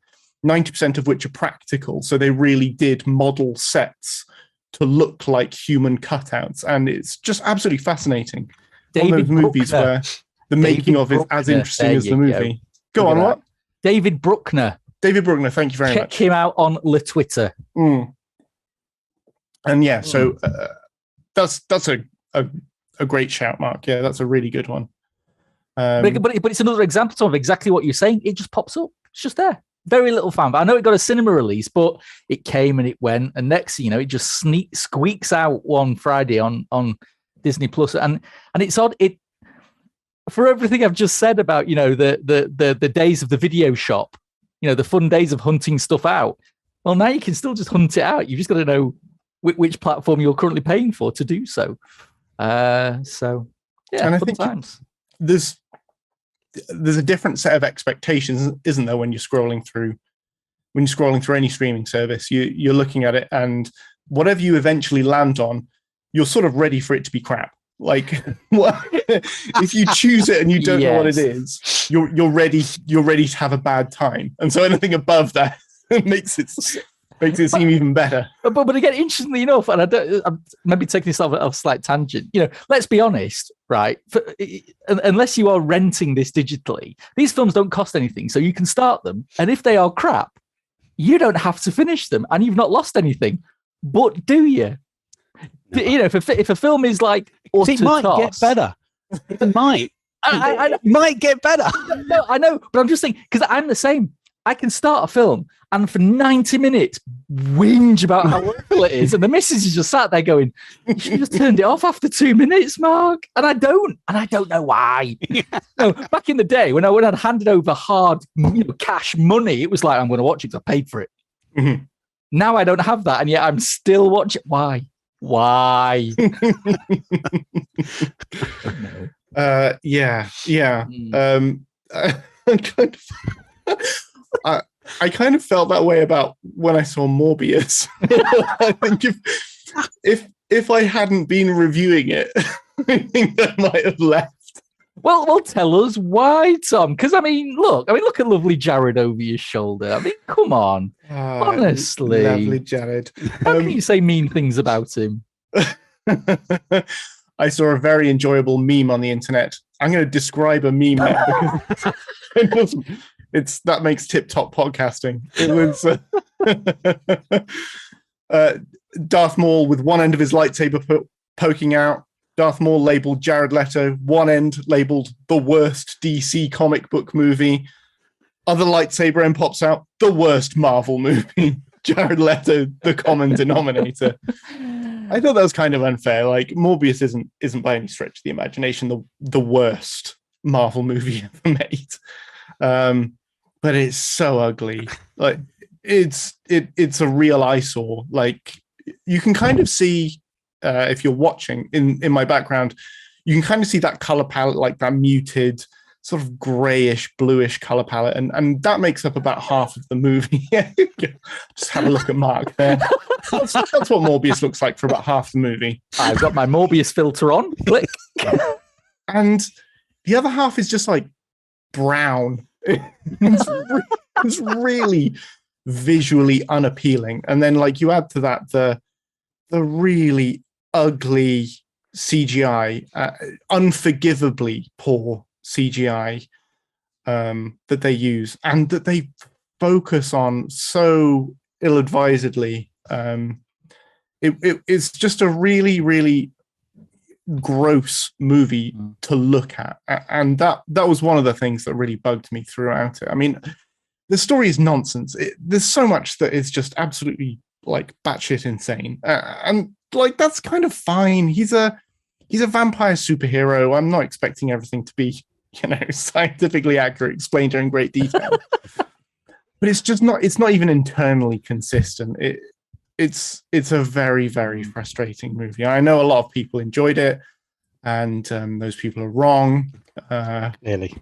90% of which are practical. So they really did model sets to look like human cutouts. And it's just absolutely fascinating. One of those movies where the making of is as interesting as the movie. Go on, what? David Bruckner. David Bruckner, thank you very much. Check him out on Le Twitter. And yeah, so that's a great shout, Mark. Yeah, that's a really good one. But it's another example of exactly what you're saying. It just pops up. It's just there. Very little fan. But I know it got a cinema release, but it came and it went. And next, it just squeaks out one Friday on Disney Plus. And it's odd. It, for everything I've just said about, the days of the video shop, the fun days of hunting stuff out. Well, now you can still just hunt it out. You've just got to know which platform you're currently paying for to do so. So yeah, and I fun think times. There's a different set of expectations, isn't there, when you're scrolling through any streaming service? You're looking at it, and whatever you eventually land on, you're sort of ready for it to be crap. Like, if you choose it and you don't know what it is, you're ready to have a bad time. And so anything above that makes it seem even better. But again, interestingly enough, and I'm maybe taking this off a slight tangent. Let's be honest, right? Unless you are renting this digitally, these films don't cost anything, so you can start them, and if they are crap, you don't have to finish them, and you've not lost anything. But do you? No. If a film is like, it might get better. It might. It might get better. No, I know, but I'm just saying, because I'm the same. I can start a film and for 90 minutes whinge about how awful it is. And the missus is just sat there going, you should have just turned it off after 2 minutes, Mark. And I don't know why. Back in the day when I'd handed over hard cash money, it was like, I'm going to watch it because I paid for it. Mm-hmm. Now I don't have that. And yet I'm still watching. Why? Yeah. I kind of felt that way about when I saw Morbius. I think if I hadn't been reviewing it, I think I might have left. Well, tell us why, Tom. Because look at lovely Jared over your shoulder. Come on, honestly, lovely Jared. How can you say mean things about him? I saw a very enjoyable meme on the internet. I'm going to describe a meme now because that makes tip-top podcasting. It was Darth Maul with one end of his lightsaber poking out. Darth Maul labeled Jared Leto, one end labeled the worst DC comic book movie. Other lightsaber end pops out, the worst Marvel movie. Jared Leto, the common denominator. I thought that was kind of unfair. Like Morbius isn't by any stretch of the imagination the worst Marvel movie ever made, but it's so ugly. Like it's a real eyesore. Like you can kind of see if you're watching in my background, you can kind of see that color palette, like that muted sort of grayish, bluish color palette, and that makes up about half of the movie. Just have a look at Mark there. That's what Morbius looks like for about half the movie. I've got my Morbius filter on. Click. And the other half is just like brown. It's really visually unappealing. And then like you add to that the really ugly CGI, unforgivably poor CGI that they use and that they focus on so ill-advisedly. It's just a really, really gross movie to look at, and that was one of the things that really bugged me throughout it. I mean, the story is nonsense. There's so much that is just absolutely like batshit insane, and like that's kind of fine. He's a vampire superhero. I'm not expecting everything to be, scientifically accurate, explained in great detail. But it's just not. It's not even internally consistent. It's a very, very frustrating movie. I know a lot of people enjoyed it, and those people are wrong. Clearly.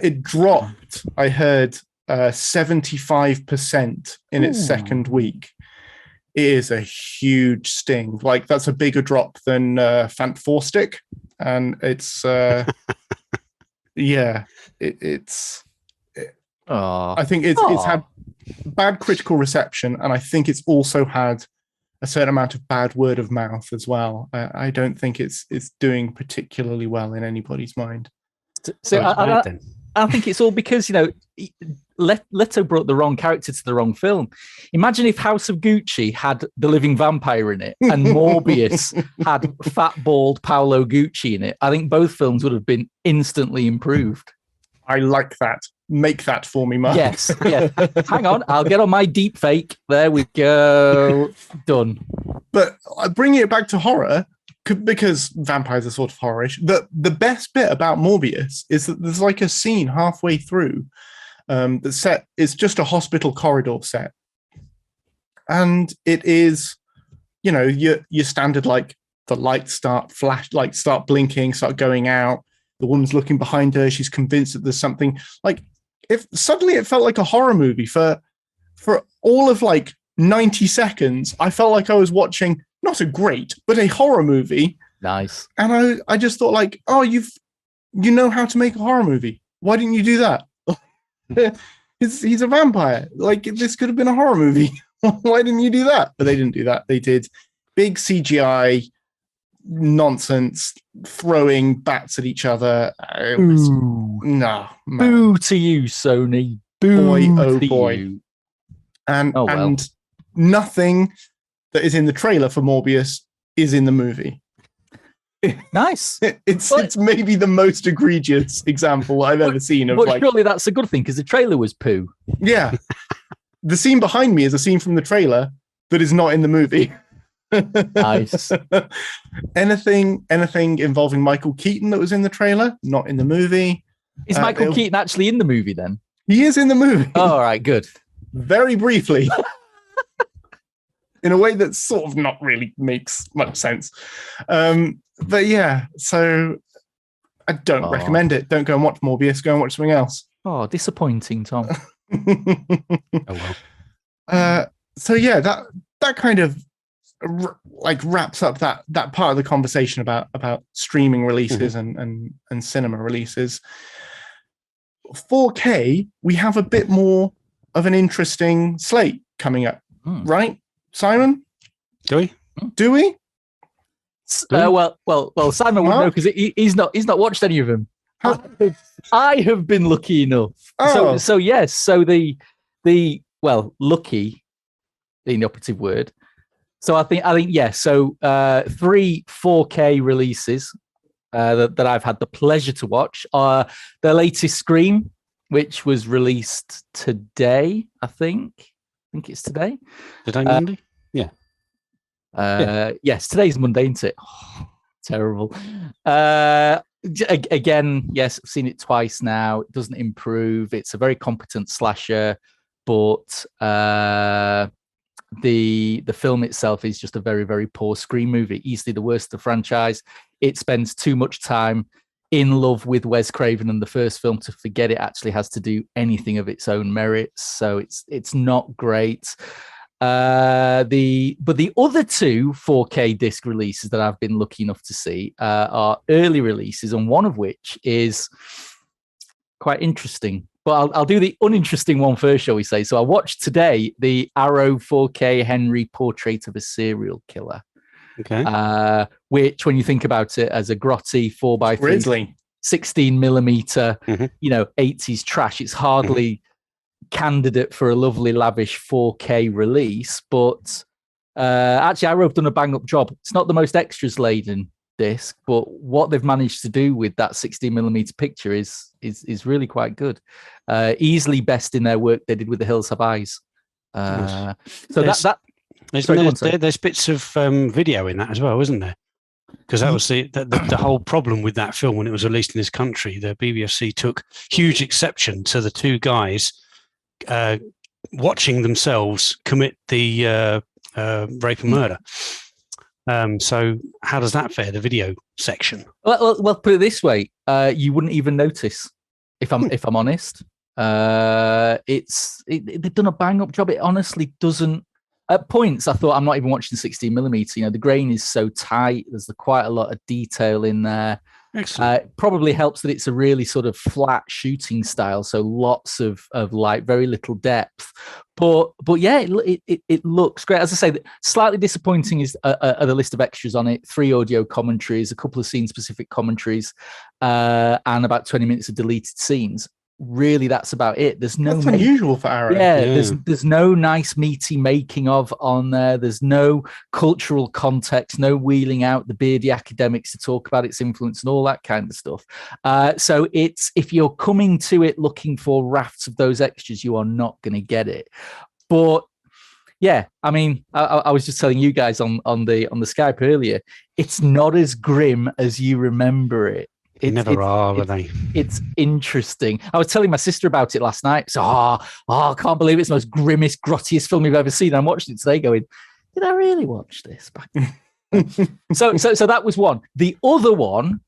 It dropped, I heard, 75% in its second week. It is a huge sting. Like, that's a bigger drop than Fant Four Stick. And it's, I think it's had bad critical reception, and I think it's also had a certain amount of bad word of mouth as well. I don't think it's doing particularly well in anybody's mind. So I think it's all because, Leto brought the wrong character to the wrong film. Imagine if House of Gucci had the living vampire in it and Morbius had fat, bald Paolo Gucci in it. I think both films would have been instantly improved. I like that. Make that for me, Mark. Yes. Hang on. I'll get on my deep fake. There we go. Done. But bringing it back to horror, because vampires are sort of horrorish, the best bit about Morbius is that there's like a scene halfway through the set is just a hospital corridor set. And it is, your standard, like the lights start blinking, start going out. The woman's looking behind her. She's convinced that there's something. Like, if suddenly it felt like a horror movie for all of like 90 seconds, I felt like I was watching not a great, but a horror movie. Nice. And I just thought like, oh, you know how to make a horror movie. Why didn't you do that? He's a vampire. Like, this could have been a horror movie. Why didn't you do that? But they didn't do that. They did big CGI nonsense, throwing bats at each other. No, man. Boo to you, Sony. Boo boy. You. And nothing that is in the trailer for Morbius is in the movie. Nice. It's maybe the most egregious example I've ever seen of. But surely that's a good thing because the trailer was poo. Yeah, the scene behind me is a scene from the trailer that is not in the movie. Nice. Anything involving Michael Keaton that was in the trailer, not in the movie. Is Michael Keaton actually in the movie then? He is in the movie. Oh, all right, good. Very briefly. In a way that sort of not really makes much sense. But yeah, so I don't recommend it. Don't go and watch Morbius. Go and watch something else. Oh, disappointing, Tom. Oh well. So yeah, that kind of like wraps up that part of the conversation about streaming releases and cinema releases. 4K, we have a bit more of an interesting slate coming up, right, Simon? Do we? Well, Simon would know because he's not watched any of them. I have been lucky enough. Oh. So yes. So the lucky, being the operative word. So I think yes. So 3 4K releases that I've had the pleasure to watch are the latest Scream, which was released today, I think. think it's today. Today, Monday? Yeah. Yes, today's Monday, isn't it? Oh, terrible. Again, yes, I've seen it twice now. It doesn't improve. It's a very competent slasher, but the film itself is just a very, very poor Scream movie. Easily the worst of the franchise. It spends too much time in love with Wes Craven and the first film to forget it actually has to do anything of its own merits. So it's not great. But the other two 4K disc releases that I've been lucky enough to see are early releases, and one of which is quite interesting. But I'll do the uninteresting one first, shall we say? So I watched today the Arrow 4K Henry Portrait of a Serial Killer. Okay. Which, when you think about it, as a grotty 4x3, Grizzly. 16 millimeter, 80s trash, it's hardly candidate for a lovely, lavish 4K release. But actually, Arrow have done a bang up job. It's not the most extras laden disc, but what they've managed to do with that 16 millimeter picture is really quite good. Easily best in their work they did with The Hills Have Eyes. So there's bits of video in that as well, isn't there? Because that was the whole problem with that film when it was released in this country. The BBFC took huge exception to the two guys watching themselves commit the rape and murder. So how does that fare, the video section? Well, put it this way: you wouldn't even notice if I'm honest. They've done a bang up job. It honestly doesn't. At points, I thought I'm not even watching 16 millimeter. You know, the grain is so tight. There's quite a lot of detail in there. Excellent. It probably helps that it's a really sort of flat shooting style, so lots of light, very little depth. But yeah, it looks great. As I say, slightly disappointing is the list of extras on it: 3 audio commentaries, a couple of scene-specific commentaries, and about 20 minutes of deleted scenes. Really, that's about it. There's no. That's unusual for Arrow. Yeah, there's no nice meaty making of on there. There's no cultural context, no wheeling out the beardy academics to talk about its influence and all that kind of stuff. So it's, if you're coming to it looking for rafts of those extras, you are not going to get it. But yeah, I mean, I was just telling you guys on the Skype earlier, it's not as grim as you remember it. Are they? It's interesting. I was telling my sister about it last night. So, I can't believe it's the most grimmest, grottiest film you've ever seen. I'm watching it today going, did I really watch this back? So that was one. The other one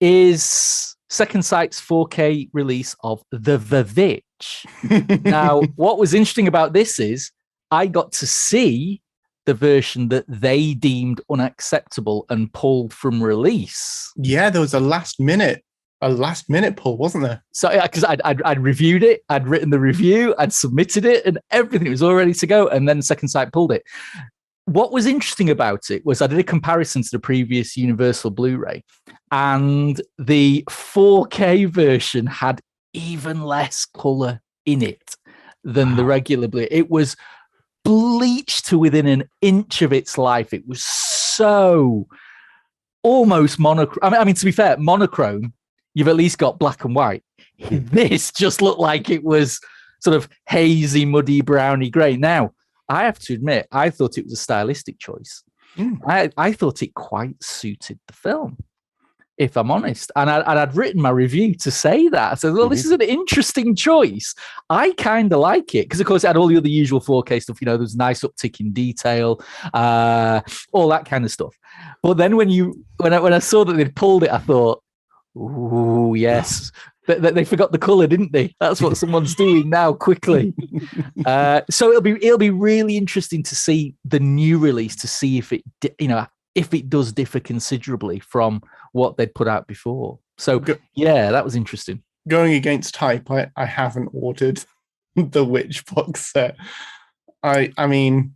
is Second Sight's 4K release of The Vitch. Now, what was interesting about this is I got to see the version that they deemed unacceptable and pulled from release. Yeah, there was a last minute pull, wasn't there? So because I'd reviewed it, I'd written the review, I'd submitted it, and everything was all ready to go, and then Second Sight pulled it. What was interesting about it was I did a comparison to the previous Universal Blu-ray, and the 4K version had even less color in it than the regular Blu-ray. It was bleached to within an inch of its life. It was so almost monochrome. I mean, to be fair, monochrome, you've at least got black and white. This just looked like it was sort of hazy, muddy, browny grey. Now, I have to admit, I thought it was a stylistic choice. I thought it quite suited the film, if I'm honest. And I'd written my review to say that. I said, well, this is an interesting choice. I kind of like it. Because, of course, it had all the other usual 4K stuff. You know, there's a nice uptick in detail, all that kind of stuff. But then when I saw that they'd pulled it, I thought, ooh, yes. They forgot the colour, didn't they? That's what someone's doing now, quickly. So it'll be really interesting to see the new release, to see if it does differ considerably from what they'd put out before. So yeah, that was interesting. Going against type, I haven't ordered the Witch box set. I've been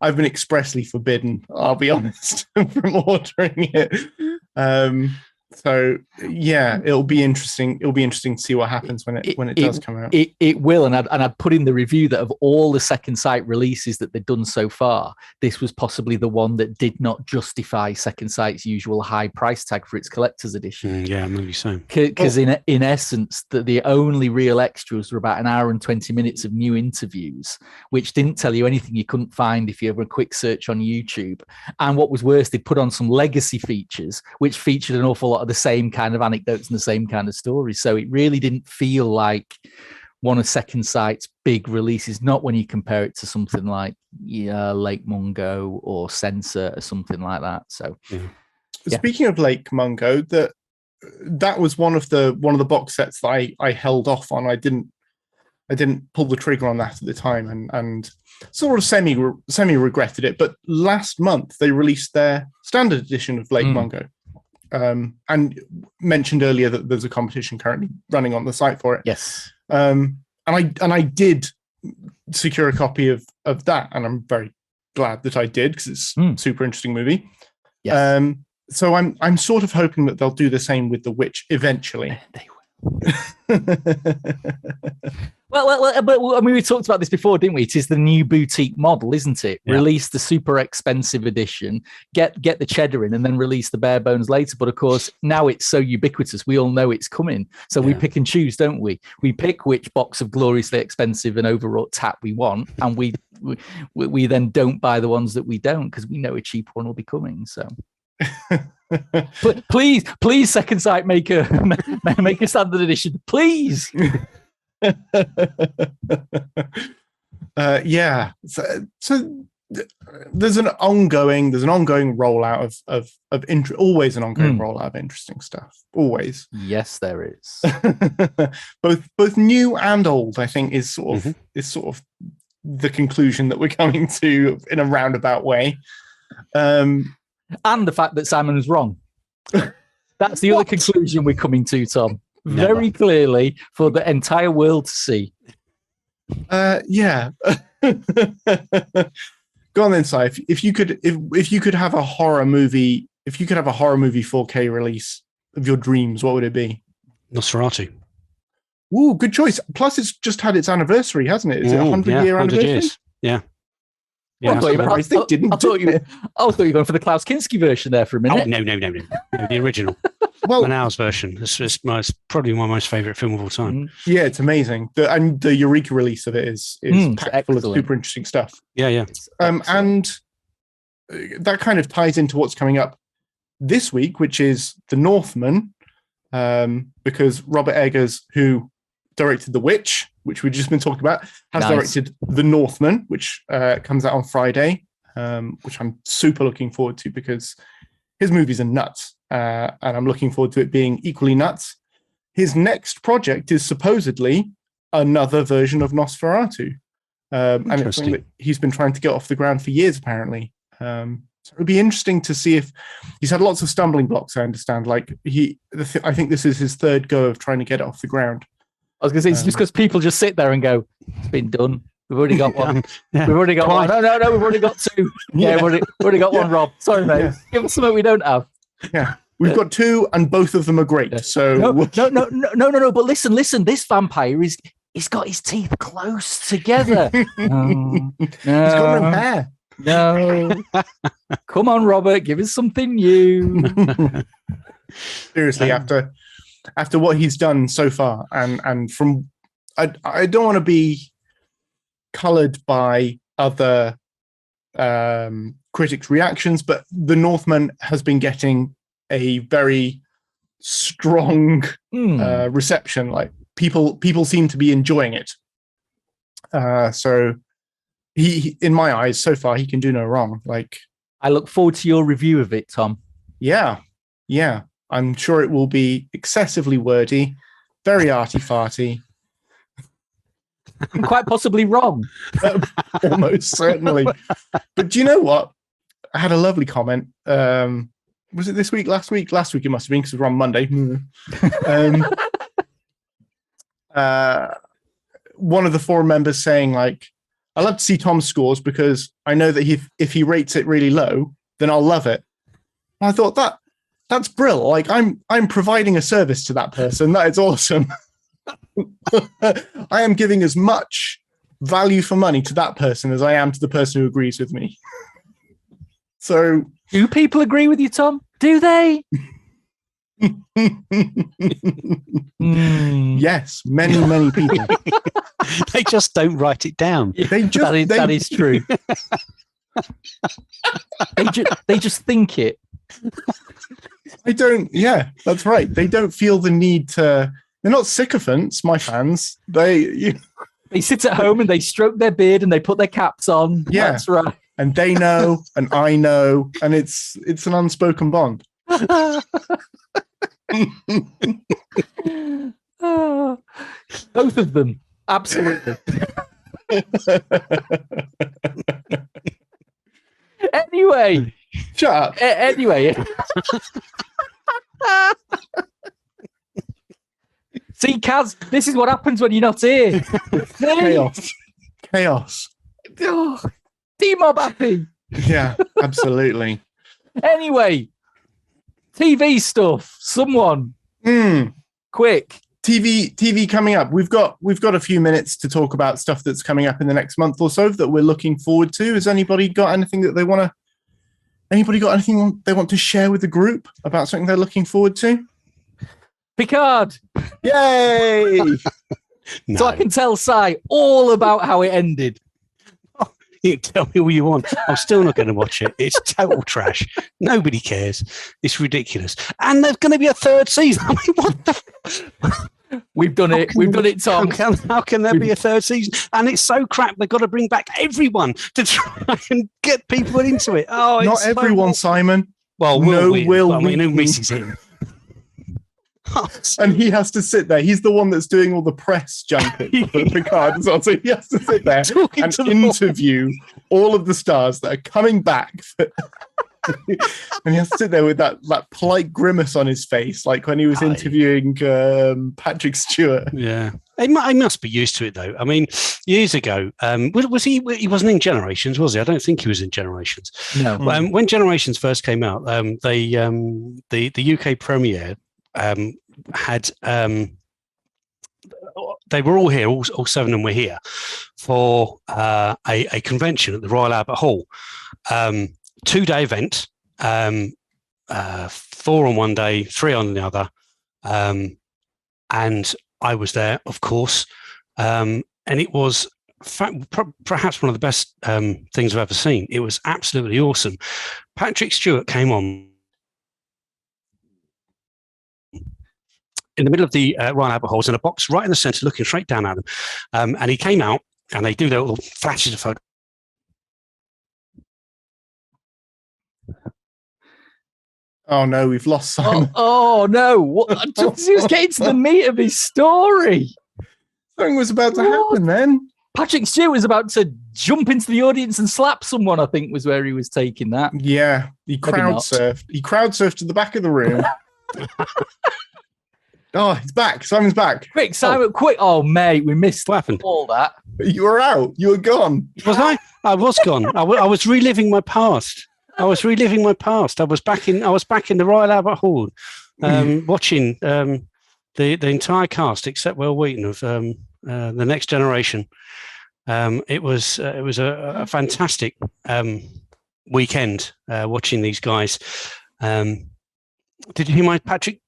expressly forbidden, I'll be honest, from ordering it. So yeah, it'll be interesting. It'll be interesting to see what happens when it does come out. It will, and I'd put in the review that of all the second sight releases that they've done so far, this was possibly the one that did not justify Second Sight's usual high price tag for its collector's edition. Yeah, maybe so. Because in essence, the only real extras were about an hour and 20 minutes of new interviews, which didn't tell you anything you couldn't find if you have a quick search on YouTube. And what was worse, they put on some legacy features, which featured an awful lot of the same kind of anecdotes and the same kind of stories. So it really didn't feel like one of Second Sight's big releases, not when you compare it to something like Lake Mungo or Censor or something like that. So Speaking of Lake Mungo, that was one of the box sets that I held off on. I didn't pull the trigger on that at the time, and sort of semi regretted it. But last month they released their standard edition of Lake Mungo. And mentioned earlier that there's a competition currently running on the site for it. Yes. And I did secure a copy of that, and I'm very glad that I did, because it's a super interesting movie. Yes. So I'm sort of hoping that they'll do the same with The Witch eventually. They will. Well, but I mean, we talked about this before, didn't we? It is the new boutique model, isn't it? Yeah. Release the super expensive edition, get the cheddar in, and then release the bare bones later. But of course, now it's so ubiquitous, we all know it's coming. So we pick and choose, don't we? We pick which box of gloriously expensive and overwrought tap we want, and we then don't buy the ones that we don't, because we know a cheap one will be coming. So. please, Second Sight, make a standard edition, please. So there's an ongoing rollout of always an ongoing rollout of interesting stuff. Always. Yes, there is. both new and old, I think, is sort of the conclusion that we're coming to in a roundabout way. And the fact that Simon was wrong. That's the other conclusion we're coming to, Tom. Never. Very clearly for the entire world to see. Yeah. Go on then, Si. If you could have a horror movie, 4K release of your dreams, what would it be? Nosferatu. Ooh, good choice. Plus, it's just had its anniversary, hasn't it? Is it 100-year anniversary? Years. Yeah. Yeah, I thought you were going for the Klaus Kinski version there for a minute. Oh, no, the original. Well, Manau's version. It's probably my most favourite film of all time. Yeah, it's amazing. The Eureka release of it is packed full of super interesting stuff. Yeah. And that kind of ties into what's coming up this week, which is The Northman, because Robert Eggers, who directed The Witch, which we've just been talking about, has directed The Northman, which comes out on Friday, which I'm super looking forward to, because his movies are nuts, and I'm looking forward to it being equally nuts. His next project is supposedly another version of Nosferatu, and it's something that he's been trying to get off the ground for years, apparently. So it would be interesting to see if he's had lots of stumbling blocks. I understand. Like I think this is his third go of trying to get it off the ground. I was going to say, it's just because people just sit there and go, it's been done. We've already got one. We've already got one. No, we've already got two. Yeah, we've already got one, Rob. Sorry, mate. Yeah. Give us something we don't have. Yeah, we've got two, and both of them are great. Yeah. So no. But listen. This vampire he's got his teeth close together. No. He's got no hair. No. Come on, Robert. Give us something new. Seriously, after what he's done so far, and from I don't want to be coloured by other critics' reactions, but The Northman has been getting a very strong reception. Like people seem to be enjoying it. So he, in my eyes, so far, he can do no wrong. Like, I look forward to your review of it, Tom. Yeah. I'm sure it will be excessively wordy, very arty-farty. I'm quite possibly wrong. Almost certainly. But do you know what? I had a lovely comment. Was it this week? Last week? Last week it must have been, because we're on Monday. One of the forum members saying, like, I love to see Tom's scores, because I know that if he rates it really low, then I'll love it. And I thought that's brilliant. Like I'm providing a service to that person. That is awesome. I am giving as much value for money to that person as I am to the person who agrees with me. So, do people agree with you, Tom? Do they? Yes, many people. They just don't write it down. That is true. They just think it. I don't. Yeah, that's right. They don't feel the need to. They're not sycophants, my fans. They sit at home and they stroke their beard and they put their caps on. Yeah, that's right. And they know, and I know, and it's an unspoken bond. Both of them, absolutely. Anyway, shut up. Anyway. See, Kaz, this is what happens when you're not here. Chaos. Oh, T-Mob happy. Yeah, absolutely. Anyway, TV stuff. Someone, quick. TV coming up. We've got a few minutes to talk about stuff that's coming up in the next month or so that we're looking forward to. Has anybody got anything that they want to? Anybody got anything they want to share with the group about something they're looking forward to? Picard. Yay! No. So I can tell Si all about how it ended. You can tell me all you want. I'm still not going to watch it. It's total trash. Nobody cares. It's ridiculous. And there's going to be a third season. I mean, what the... We've done it. We've done it, Tom. How can there be a third season? And it's so crap. They've got to bring back everyone to try and get people into it. Oh, not everyone, Simon. Well, Will I mean, who misses him? And he has to sit there. He's the one that's doing all the press junkets for Picard as well. So he has to sit there and interview all of the stars that are coming back. And he has to sit there with that polite grimace on his face, like when he was interviewing Patrick Stewart. Yeah. He must be used to it, though. I mean, years ago, was he? He wasn't in Generations, was he? I don't think he was in Generations. No. When Generations first came out, the UK premiere had they were all here, all seven of them were here for a convention at the Royal Albert Hall. 2-day event, 4 on one day, 3 on the other, and I was there, of course, and it was perhaps one of the best things I've ever seen. It was absolutely awesome. Patrick Stewart came on in the middle of the Royal Albert Halls in a box right in the centre, looking straight down at them. And he came out, and they do their little flashes of photo. Oh no, we've lost Simon. Oh no! He was getting to the meat of his story. Something was about to happen then. Patrick Stewart was about to jump into the audience and slap someone, I think was where he was taking that. Yeah, he crowd surfed. He crowd surfed to the back of the room. Oh, he's back. Simon's back. Quick, Simon, quick. Oh, mate, we missed what happened. All that. You were out. You were gone. Was I? I was gone. I was reliving my past. I was back in the Royal Albert Hall, watching the entire cast except Will Wheaton of The Next Generation. It was a fantastic weekend watching these guys. Did you hear my Patrick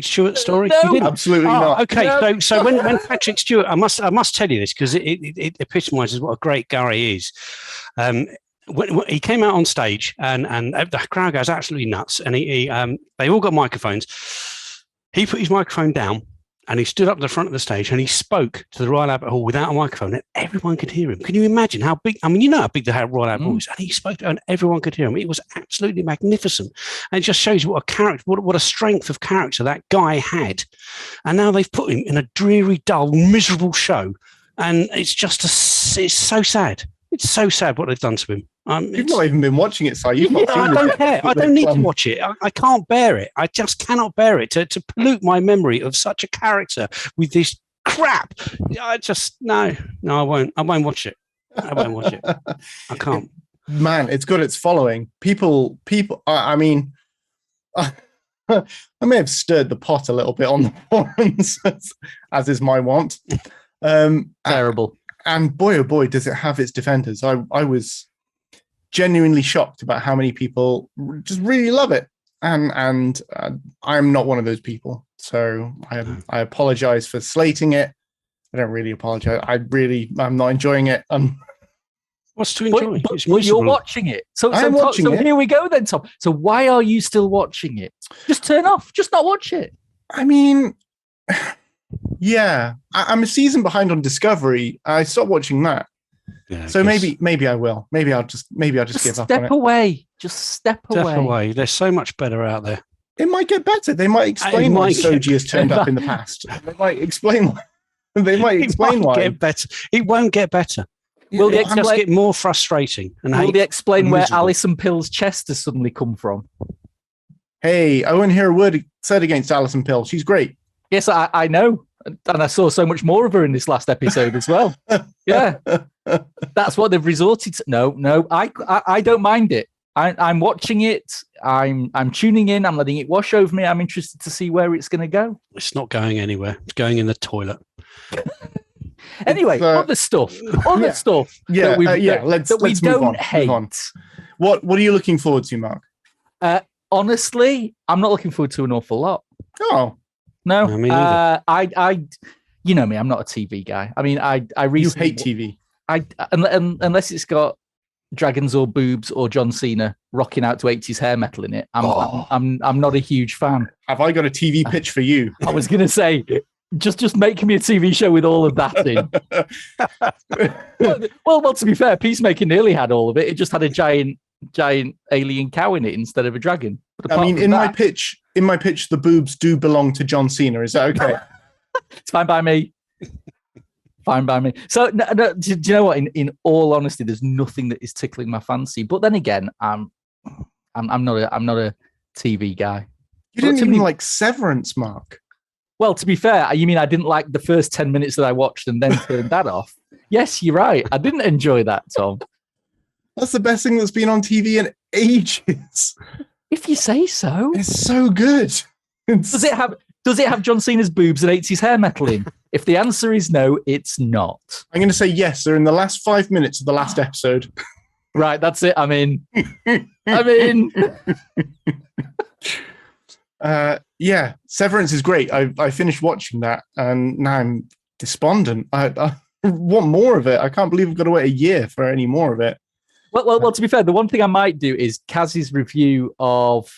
Stewart story? No, you didn't? Absolutely not. Okay, No. so when Patrick Stewart, I must tell you this because it epitomises what a great guy he is. When he came out on stage and the crowd goes absolutely nuts, and they all got microphones. He put his microphone down and he stood up at the front of the stage and he spoke to the Royal Albert Hall without a microphone, and everyone could hear him. Can you imagine how big? I mean, you know how big the Royal Albert Hall is, and he spoke and everyone could hear him. It was absolutely magnificent, and it just shows what a character, what a strength of character that guy had. And now they've put him in a dreary, dull, miserable show, and it's just it's so sad. It's so sad what they've done to him. You've not even been watching it, Si. You've not seen I don't care. I don't need to watch it. I can't bear it. I just cannot bear it to pollute my memory of such a character with this crap. I just no. I won't. I won't watch it. I won't watch it. I can't. Man, it's got its following. People. I mean, I may have stirred the pot a little bit on the forums, as is my wont. Terrible. And boy, oh boy, does it have its defenders. I was genuinely shocked about how many people just really love it. And I'm not one of those people. So I apologize for slating it. I don't really apologize. I'm not enjoying it. What's to enjoy? But you're watching it. So here we go then, Tom. So why are you still watching it? Just turn off. Just not watch it. I mean, yeah. I'm a season behind on Discovery. I stopped watching that. Yeah, so maybe I will. Maybe I'll just give up on it. Step away. Just step away. There's so much better out there. It might get better. They might explain why Soji has turned up in the past. They might explain why. Get better. It won't get better. Will they just get more frustrating? And will they explain where Alison Pill's chest has suddenly come from? Hey, I wouldn't hear a word said against Alison Pill. She's great. Yes, I know. And I saw so much more of her in this last episode as well. Yeah. That's what they've resorted to. No, I don't mind it. I'm watching it. I'm tuning in. I'm letting it wash over me. I'm interested to see where it's going to go. It's not going anywhere. It's going in the toilet. Anyway, other stuff. Yeah, let's move on. Hate. What are you looking forward to, Mark? Honestly, I'm not looking forward to an awful lot. Oh. No. I mean, I you know me, I'm not a TV guy. I mean, I recently, you hate TV. Unless it's got dragons or boobs or John Cena rocking out to 80s hair metal in it. I'm not a huge fan. Have I got a TV pitch for you? I was going to say, just make me a TV show with all of that in. well, to be fair, Peacemaker nearly had all of it. It just had a giant alien cow in it instead of a dragon. But I mean, in my pitch, the boobs do belong to John Cena. Is that okay? It's fine by me. Fine by me. So, no, do you know what? In all honesty, there's nothing that is tickling my fancy. But then again, I'm not a TV guy. You didn't even like Severance, Mark. Well, to be fair, you mean I didn't like the first 10 minutes that I watched and then turned that off? Yes, you're right. I didn't enjoy that, Tom. That's the best thing that's been on TV in ages. If you say so. It's so good. Does it have John Cena's boobs and 80s hair metal in? If the answer is no, it's not. I'm going to say yes. They're in the last 5 minutes of the last episode. Right, that's it. I'm in. Yeah, Severance is great. I finished watching that and now I'm despondent. I want more of it. I can't believe I've got to wait a year for any more of it. Well, to be fair, the one thing I might do is Kaz's review of,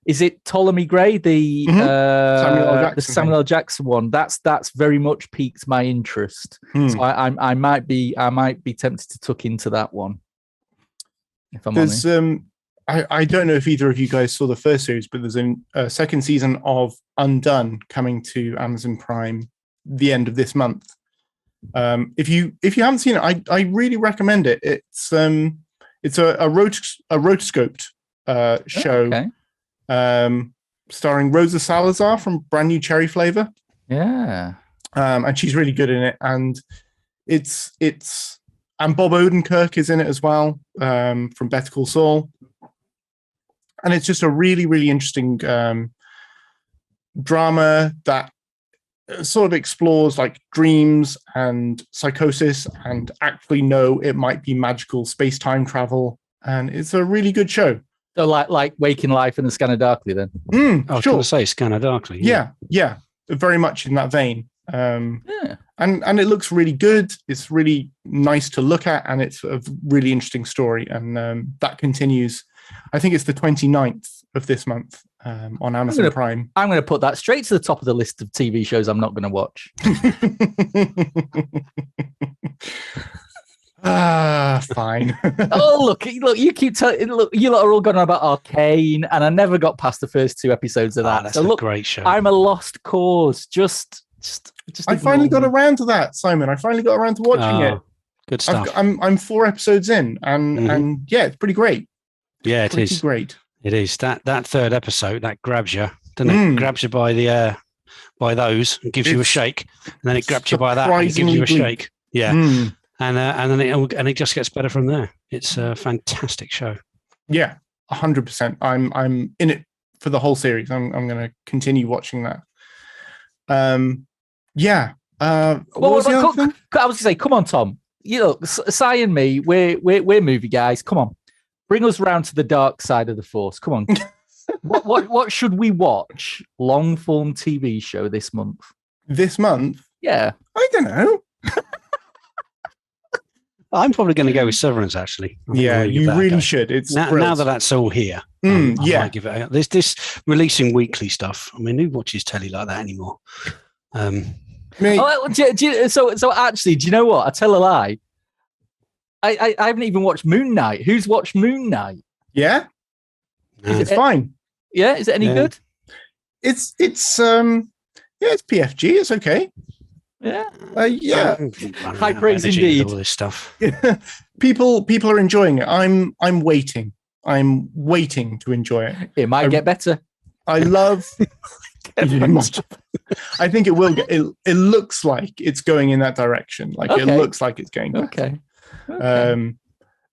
is it Ptolemy Gray, the Samuel L. Jackson one? That's very much piqued my interest. So I might be tempted to tuck into that one. If I'm honest. I don't know if either of you guys saw the first series, but there's a second season of Undone coming to Amazon Prime the end of this month. If you haven't seen it, I really recommend it. It's a rotoscoped show, starring Rosa Salazar from Brand New Cherry Flavor. Yeah, and she's really good in it. And and Bob Odenkirk is in it as well, from Better Call Saul. And it's just a really, really interesting drama that sort of explores like dreams and psychosis and actually no, it might be magical space-time travel. And it's a really good show. So like Waking Life and The Scanner Darkly then? I was going to say Scanner Darkly. Yeah. Very much in that vein. And it looks really good. It's really nice to look at and it's a really interesting story. And that continues. I think it's the 29th of this month on Amazon Prime. I'm going to put that straight to the top of the list of TV shows I'm not going to watch. Fine. Oh, look! You keep telling. Look, you lot are all going on about Arcane, and I never got past the first 2 episodes of that. That's a great show. I'm a lost cause. Just I finally got around to that, Simon. I finally got around to watching it. Good stuff. I'm 4 episodes in, and yeah, it's pretty great. Yeah, it is great. It is that 3rd episode that grabs you, doesn't it? Grabs you by the by those and gives you a shake, and then it grabs you by that and gives you a shake. Yeah, and then it just gets better from there. It's a fantastic show. Yeah, 100%. I'm in it for the whole series. I'm going to continue watching that. Yeah. What was the other thing? I was going to say, come on, Tom. You know, Si and me, we're movie guys. Come on, bring us round to the dark side of the Force. Come on. What should we watch? Long form TV show this month. This month? Yeah. I don't know. I'm probably going to go with Severance, actually. Yeah, you really should. It's now that that's all here. I might give it. There's this releasing weekly stuff. I mean, who watches telly like that anymore? So actually, do you know what? I tell a lie. I haven't even watched Moon Knight. Who's watched Moon Knight? Yeah, it's fine. Yeah, is it any good? It's PFG. It's okay. Yeah. High praise indeed. All this stuff. People are enjoying it. I'm waiting. I'm waiting to enjoy it. It might get better. I love. I think it will get. It looks like it's going in that direction. Like it looks like it's going better. Okay.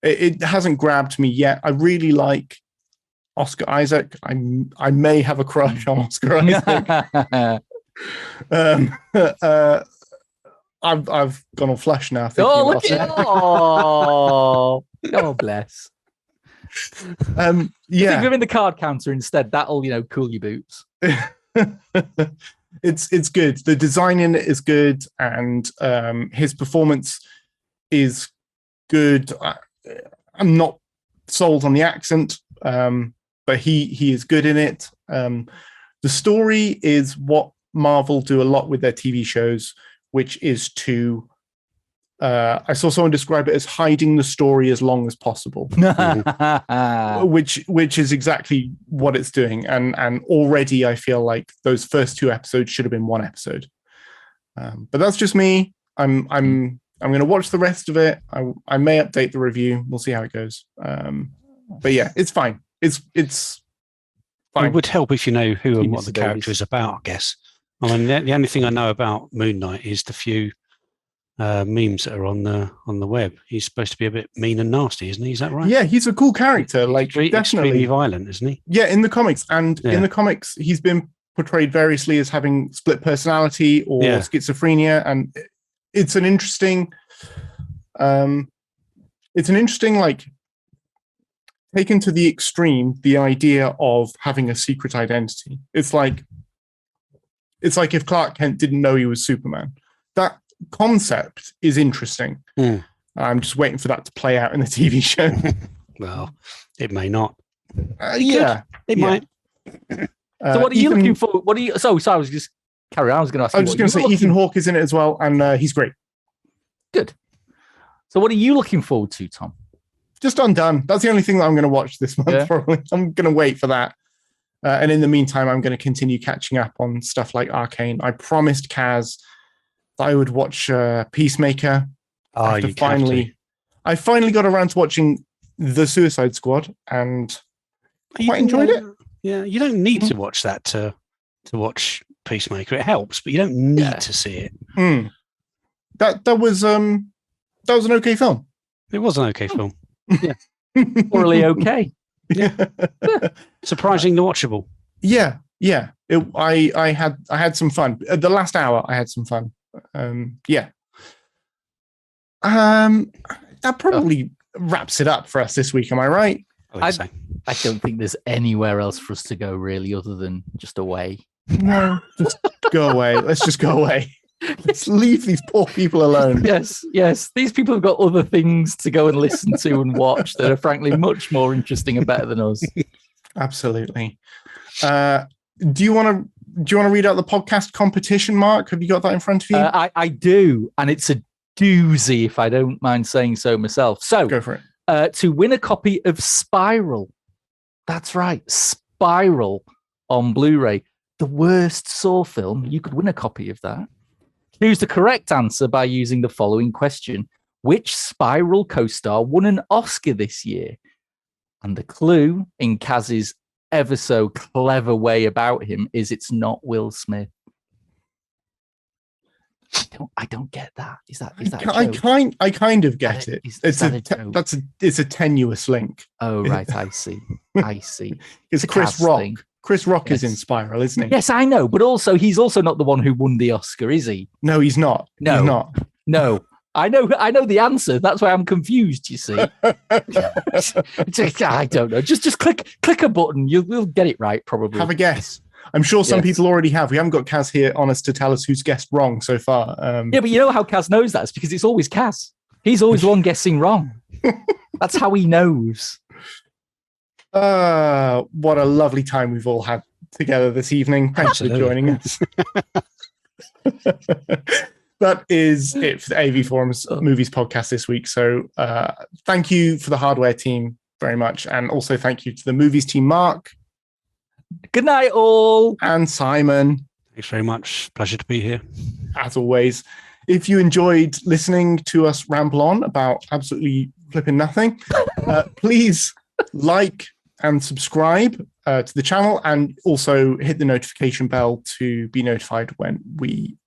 It hasn't grabbed me yet. I really like Oscar Isaac. I may have a crush on Oscar Isaac. I've gone on flush now. Oh, look at it! Oh, bless. Yeah, think of in the card counter instead. That'll cool your boots. It's good. The design in it is good, and his performance is good. I'm not sold on the accent, but he is good in it. The story is what Marvel do a lot with their TV shows, which is to I saw someone describe it as hiding the story as long as possible, which is exactly what it's doing. And already I feel like those first 2 episodes should have been 1 episode. But that's just me. I'm going to watch the rest of it. I may update the review. We'll see how it goes. But yeah, it's fine. It's fine. It would help if you know who and what the character is about, I guess. I mean, the only thing I know about Moon Knight is the few memes that are on the web. He's supposed to be a bit mean and nasty, isn't he? Is that right? Yeah, he's a cool character. Like definitely extremely violent, isn't he? Yeah, in the comics, in the comics, he's been portrayed variously as having split personality or schizophrenia, and it's an interesting, like, taken to the extreme, the idea of having a secret identity. It's like if Clark Kent didn't know he was Superman. That concept is interesting. I'm just waiting for that to play out in the TV show. Well, it may not. It might. So what are you looking for? What are you? So I was just carry on. I was going to ask. I was just going to say Ethan Hawke is in it as well, and he's great. Good. So what are you looking forward to, Tom? Just Undone. That's the only thing that I'm going to watch this month. Yeah. Probably. I'm going to wait for that. And in the meantime, I'm going to continue catching up on stuff like Arcane. I promised Kaz that I would watch Peacemaker. I finally got around to watching The Suicide Squad, and quite enjoyed it. Yeah, you don't need to watch that to watch Peacemaker. It helps, but you don't need to see it. That was an okay film. It was an okay film. Yeah, morally okay. Yeah, surprisingly watchable. Yeah. I had some fun. The last hour, I had some fun. That probably wraps it up for us this week. Am I right? I don't think there's anywhere else for us to go really, other than just away. No, just go away. Let's just go away. Let's leave these poor people alone. Yes. These people have got other things to go and listen to and watch that are frankly much more interesting and better than us. Absolutely. Do you want to read out the podcast competition, Mark? Have you got that in front of you? I do, and it's a doozy, if I don't mind saying so myself. So go for it. To win a copy of Spiral. That's right, Spiral on Blu-ray. The worst Saw film. You could win a copy of that. Choose the correct answer by using the following question. Which Spiral co-star won an Oscar this year? And the clue in Kaz's ever so clever way about him is it's not Will Smith. I don't get that. Is that I kind of get it. It's a tenuous link. Oh right, I see. It's Chris Rock. Chris Rock is in Spiral, isn't he? Yes, I know, but also he's also not the one who won the Oscar, is he? No, he's not. No, he's not. No. I know the answer. That's why I'm confused, you see. I don't know. Just click a button. You'll get it right, probably. Have a guess. I'm sure some people already have. We haven't got Kaz here on us to tell us who's guessed wrong so far. Yeah, but you know how Kaz knows that? It's because it's always Kaz. He's always the one guessing wrong. That's how he knows. What a lovely time we've all had together this evening. Thanks for joining us. That is it for the AV Forums Movies podcast this week. So thank you for the hardware team very much. And also thank you to the movies team, Mark. Good night, all. And Simon. Thanks very much. Pleasure to be here. As always. If you enjoyed listening to us ramble on about absolutely flipping nothing, please like and subscribe to the channel, and also hit the notification bell to be notified when we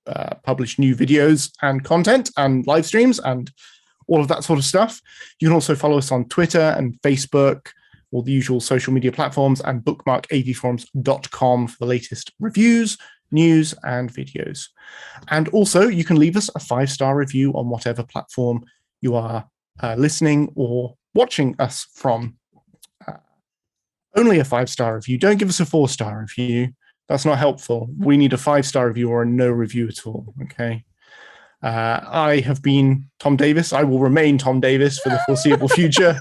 publish new videos and content and live streams and all of that sort of stuff. You can also follow us on Twitter and Facebook, all the usual social media platforms, and bookmark avforums.com for the latest reviews, news, and videos. And also, you can leave us a 5-star review on whatever platform you are listening or watching us from. Only a 5-star review. Don't give us a 4-star review. That's not helpful. We need a 5-star review or a no review at all. Okay. I have been Tom Davis. I will remain Tom Davis for the foreseeable future.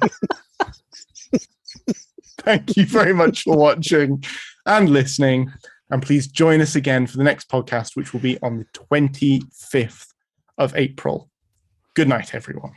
Thank you very much for watching and listening. And please join us again for the next podcast, which will be on the 25th of April. Good night, everyone.